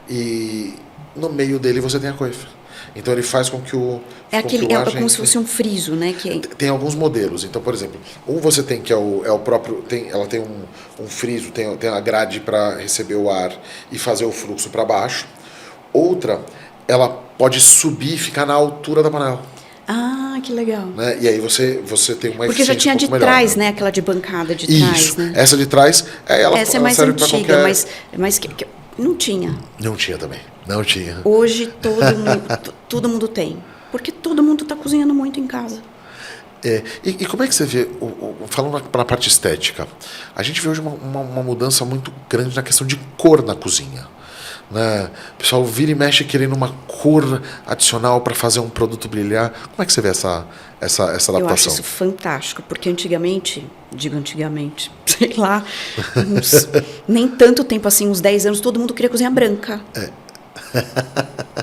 e no meio dele você tem a coifa. Então ele faz com que o é como se fosse um friso, né? Tem alguns modelos. Então, por exemplo, você tem que é o próprio, ela tem um friso, tem a grade para receber o ar e fazer o fluxo para baixo. Outra, ela pode subir e ficar na altura da panela. Ah, que legal. Né? E aí você tem uma Porque já tinha de trás, né? Aquela de bancada de trás. Isso. Né? Essa de trás, essa é mais antiga, mas não tinha. Não tinha também. Não tinha. Hoje todo mundo tem. Porque todo mundo está cozinhando muito em casa. E como é que você vê, falando na parte estética, a gente vê hoje uma mudança muito grande na questão de cor na cozinha. Né? O pessoal vira e mexe querendo uma cor adicional para fazer um produto brilhar. Como é que você vê essa adaptação? Eu acho isso fantástico, porque antigamente, sei lá, nem tanto tempo assim, uns 10 anos, todo mundo queria cozinhar branca.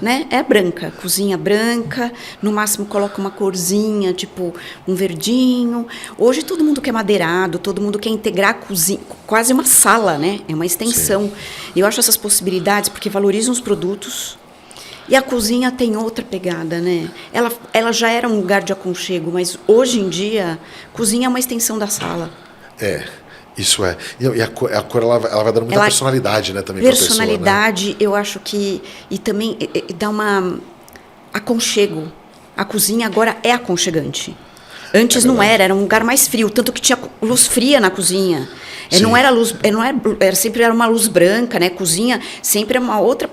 Né? É branca, cozinha branca, no máximo coloca uma corzinha, tipo um verdinho. Hoje todo mundo quer madeirado, todo mundo quer integrar a cozinha, quase uma sala, né? É uma extensão. Sim. Eu acho essas possibilidades porque valorizam os produtos. E a cozinha tem outra pegada, né? Ela já era um lugar de aconchego, mas hoje em dia, cozinha é uma extensão da sala. Isso é. E a cor ela vai dando muita personalidade, né, também para a pessoa. Personalidade, né? Eu acho que... E também dá uma... aconchego. A cozinha agora é aconchegante. Antes não era um lugar mais frio, tanto que tinha luz fria na cozinha. Não era luz, sempre era uma luz branca, né? Cozinha sempre é uma outra.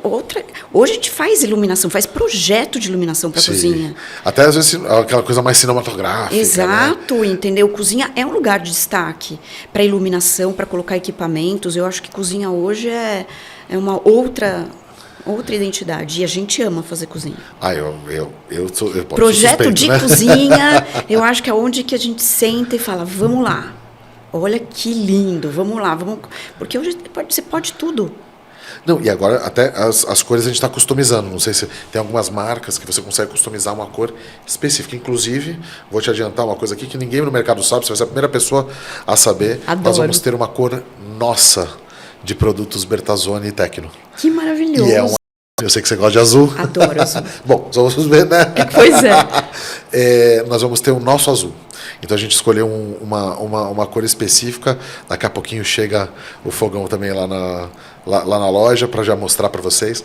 Hoje a gente faz iluminação, faz projeto de iluminação para cozinha. Até às vezes aquela coisa mais cinematográfica. Exato, né? Entendeu? Cozinha é um lugar de destaque para iluminação, para colocar equipamentos. Eu acho que cozinha hoje é uma outra identidade. E a gente ama fazer cozinha. Eu projeto suspeito, de né? cozinha, eu acho que é onde que a gente senta e fala, vamos lá. Olha que lindo, vamos lá. Porque hoje você pode tudo. Não, e agora até as cores a gente está customizando. Não sei se tem algumas marcas que você consegue customizar uma cor específica. Inclusive, vou te adiantar uma coisa aqui que ninguém no mercado sabe, você vai ser a primeira pessoa a saber. Adoro. Nós vamos ter uma cor nossa de produtos Bertazzoni e Tecno. Que maravilhoso. E eu sei que você gosta de azul. Adoro azul. Bom, só vamos ver, né? Pois nós vamos ter o nosso azul. Então a gente escolheu uma cor específica. Daqui a pouquinho chega o fogão também lá na loja para já mostrar para vocês.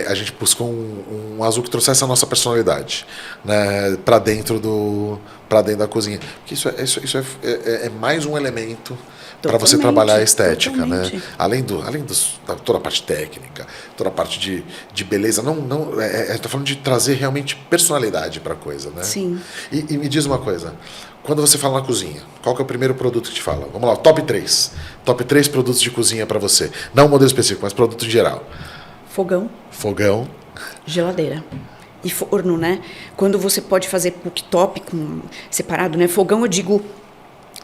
A gente buscou um azul que trouxesse a nossa personalidade, né, para dentro da cozinha. Porque isso é mais um elemento para você trabalhar a estética, totalmente. Né? Além da toda a parte técnica, toda a parte de beleza, estou falando de trazer realmente personalidade para a coisa, né? Sim. E me diz uma coisa, quando você fala na cozinha, qual que é o primeiro produto que te fala? Vamos lá, top 3 produtos de cozinha para você, não um modelo específico, mas produto em geral. Fogão, geladeira e forno, né? Quando você pode fazer cooktop separado, né? Fogão, eu digo,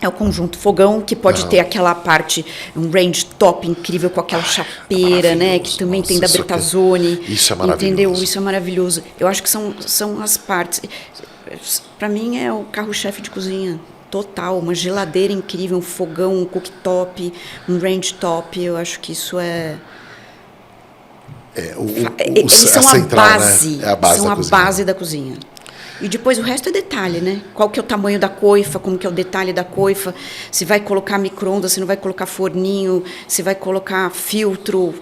é o conjunto. Fogão que pode ter aquela parte, um range top incrível com aquela chapeira, né? Que também tem da Bertazzoni. Isso é maravilhoso. Entendeu? Isso é maravilhoso. Eu acho que são as partes. Para mim é o carro-chefe de cozinha. Total. Uma geladeira incrível, um fogão, um cooktop, um range top. Eu acho que isso é... Eles são a central, base, né? É a base são da a cozinha. base da cozinha. E depois o resto é detalhe, né? Qual que é o tamanho da coifa, como que é o detalhe da coifa, se vai colocar micro-ondas, se não vai colocar forninho, se vai colocar filtro.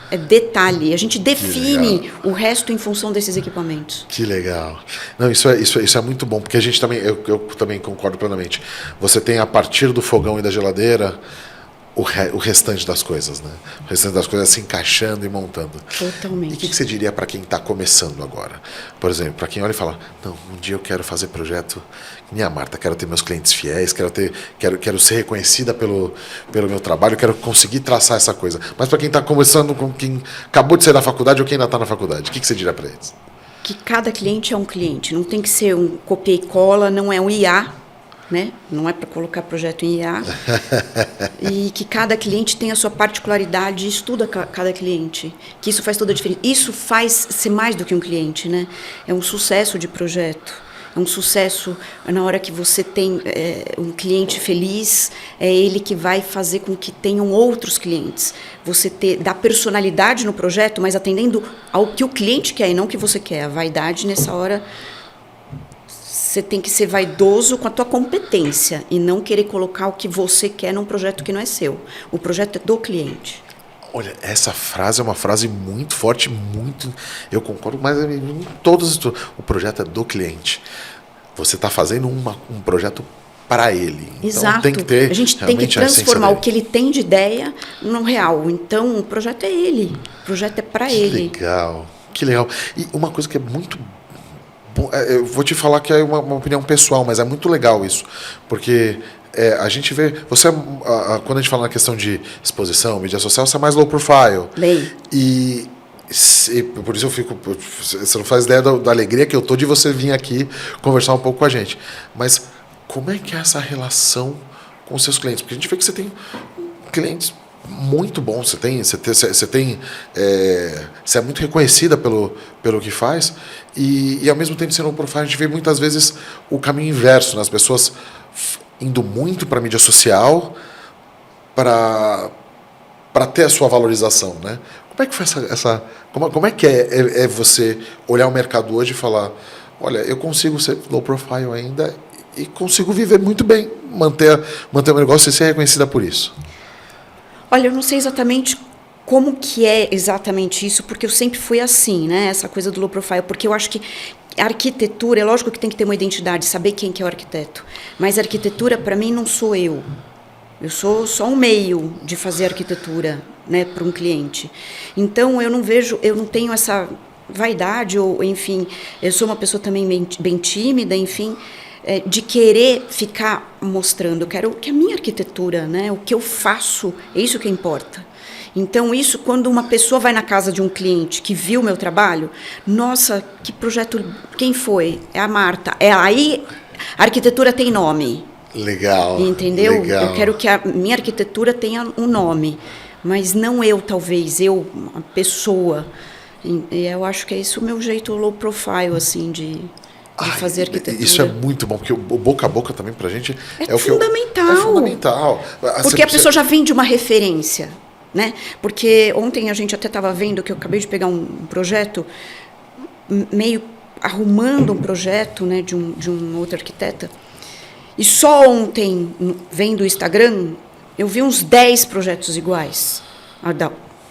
É detalhe. A gente define o resto em função desses equipamentos. Que legal. Não, isso é muito bom, porque a gente também, eu também concordo plenamente. Você tem a partir do fogão e da geladeira o restante das coisas, né? O restante das coisas se encaixando e montando. Totalmente. E o que você diria para quem está começando agora? Por exemplo, para quem olha e fala, não, um dia eu quero fazer projeto que nem a Marta, quero ter meus clientes fiéis, quero ser reconhecida pelo meu trabalho, quero conseguir traçar essa coisa. Mas para quem está começando, com quem acabou de sair da faculdade ou quem ainda está na faculdade, o que você diria para eles? Que cada cliente é um cliente, não tem que ser um copia e cola, não é um IA, né? Não é para colocar projeto em IA. E que cada cliente tem a sua particularidade e estuda cada cliente. Que isso faz toda a diferença. Isso faz ser mais do que um cliente, né? É um sucesso de projeto. É um sucesso na hora que você tem um cliente feliz, é ele que vai fazer com que tenham outros clientes. Você dá personalidade no projeto, mas atendendo ao que o cliente quer e não o que você quer. A vaidade, nessa hora... Você tem que ser vaidoso com a tua competência e não querer colocar o que você quer num projeto que não é seu. O projeto é do cliente. Olha, essa frase é uma frase muito forte, eu concordo, mas em todos o projeto é do cliente. Você está fazendo um projeto para ele. Então, exato. Tem que ter, a gente tem que transformar o que ele tem de ideia no real. Então, o projeto é ele. O projeto é para ele. Legal, que legal. E uma coisa que é muito Eu vou te falar que é uma opinião pessoal, mas é muito legal isso, porque a gente vê... quando a gente fala na questão de exposição, mídia social, você é mais low profile. E por isso eu fico... Você não faz ideia da alegria que eu tô de você vir aqui conversar um pouco com a gente. Mas como é que é essa relação com os seus clientes? Porque a gente vê que você tem clientes muito bons, você é muito reconhecida pelo que faz, e ao mesmo tempo sendo um profile, a gente vê muitas vezes o caminho inverso, né? As pessoas indo muito para a mídia social para ter a sua valorização, né? Como é que foi como é que é você olhar o mercado hoje e falar, olha, eu consigo ser low profile ainda e consigo viver muito bem, manter o meu negócio e ser reconhecida por isso? Olha, eu não sei exatamente como que é exatamente isso, porque eu sempre fui assim, né? Essa coisa do low profile, porque eu acho que a arquitetura, é lógico que tem que ter uma identidade, saber quem que é o arquiteto, mas a arquitetura, para mim, não sou eu. Eu sou só um meio de fazer arquitetura, né, para um cliente. Então, eu não tenho essa vaidade, ou, enfim, eu sou uma pessoa também bem tímida, enfim, de querer ficar mostrando. Eu quero que a minha arquitetura, né, o que eu faço, é isso que importa. Então, isso, quando uma pessoa vai na casa de um cliente que viu o meu trabalho, nossa, que projeto, quem foi? É a Marta. Aí a arquitetura tem nome. Legal. Entendeu? Legal. Eu quero que a minha arquitetura tenha um nome, mas não eu, talvez, uma pessoa. E eu acho que é esse o meu jeito low profile, assim, de fazer arquitetura. Isso é muito bom, porque o boca a boca também pra gente é fundamental. É fundamental. Porque a pessoa já vem de uma referência, né? Porque ontem a gente até estava vendo que eu acabei de pegar um projeto, meio arrumando um projeto, né, de um outro arquiteta. E só ontem, vendo o Instagram, eu vi uns 10 projetos iguais.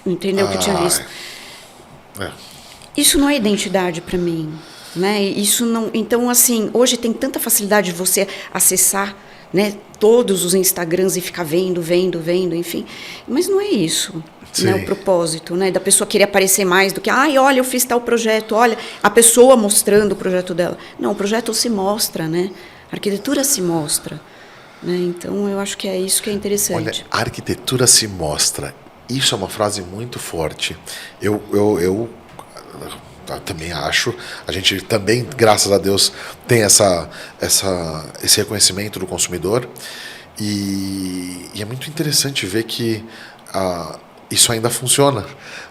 Entendeu o que eu tinha visto? Isso não é identidade para mim, né? Isso não. Então, assim, hoje tem tanta facilidade de você acessar, né, todos os Instagrams e ficar vendo, enfim. Mas não é isso, né, o propósito, né, da pessoa querer aparecer mais do que, olha, eu fiz tal projeto, olha, a pessoa mostrando o projeto dela. Não, o projeto se mostra, né? A arquitetura se mostra, né? Então, eu acho que é isso que é interessante. Olha, a arquitetura se mostra. Isso é uma frase muito forte. Eu também acho. A gente também, graças a Deus, tem esse reconhecimento do consumidor. E é muito interessante ver que isso ainda funciona,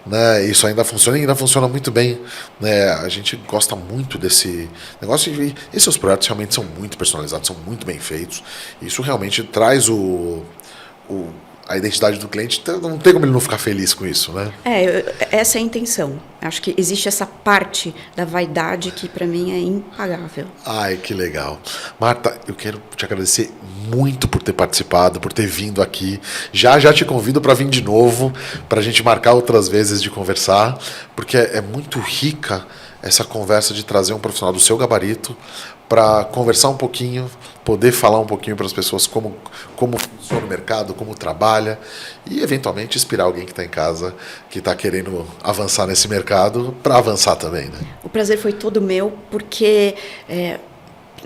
né? Isso ainda funciona e ainda funciona muito bem, né? A gente gosta muito desse negócio e seus projetos realmente são muito personalizados, são muito bem feitos. Isso realmente traz a identidade do cliente, não tem como ele não ficar feliz com isso, né? Essa é a intenção. Acho que existe essa parte da vaidade que para mim é impagável. Ai, que legal. Marta, eu quero te agradecer muito por ter participado, por ter vindo aqui. Já te convido para vir de novo, para a gente marcar outras vezes de conversar, porque é muito rica essa conversa de trazer um profissional do seu gabarito para conversar um pouquinho, poder falar um pouquinho para as pessoas como funciona o mercado, como trabalha e, eventualmente, inspirar alguém que está em casa, que está querendo avançar nesse mercado, para avançar também, né? O prazer foi todo meu, porque,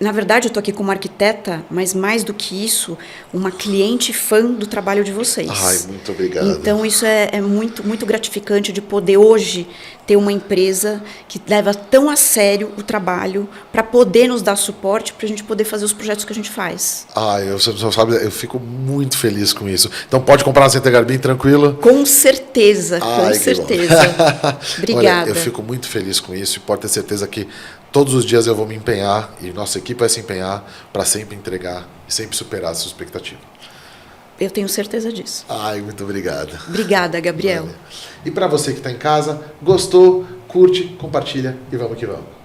na verdade, eu estou aqui como arquiteta, mas mais do que isso, uma cliente fã do trabalho de vocês. Ai, muito obrigado. Então, isso é muito, muito gratificante de poder hoje ter uma empresa que leva tão a sério o trabalho para poder nos dar suporte, para a gente poder fazer os projetos que a gente faz. Você não sabe, eu fico muito feliz com isso. Então, pode comprar na Center Garbim tranquilo? Com certeza, com certeza. Obrigada. Olha, eu fico muito feliz com isso e pode ter certeza que todos os dias eu vou me empenhar e nossa equipe vai se empenhar para sempre entregar e sempre superar a sua expectativa. Eu tenho certeza disso. Muito obrigado. Obrigada, Gabriel. Vale. E para você que está em casa, gostou, curte, compartilha e vamos que vamos.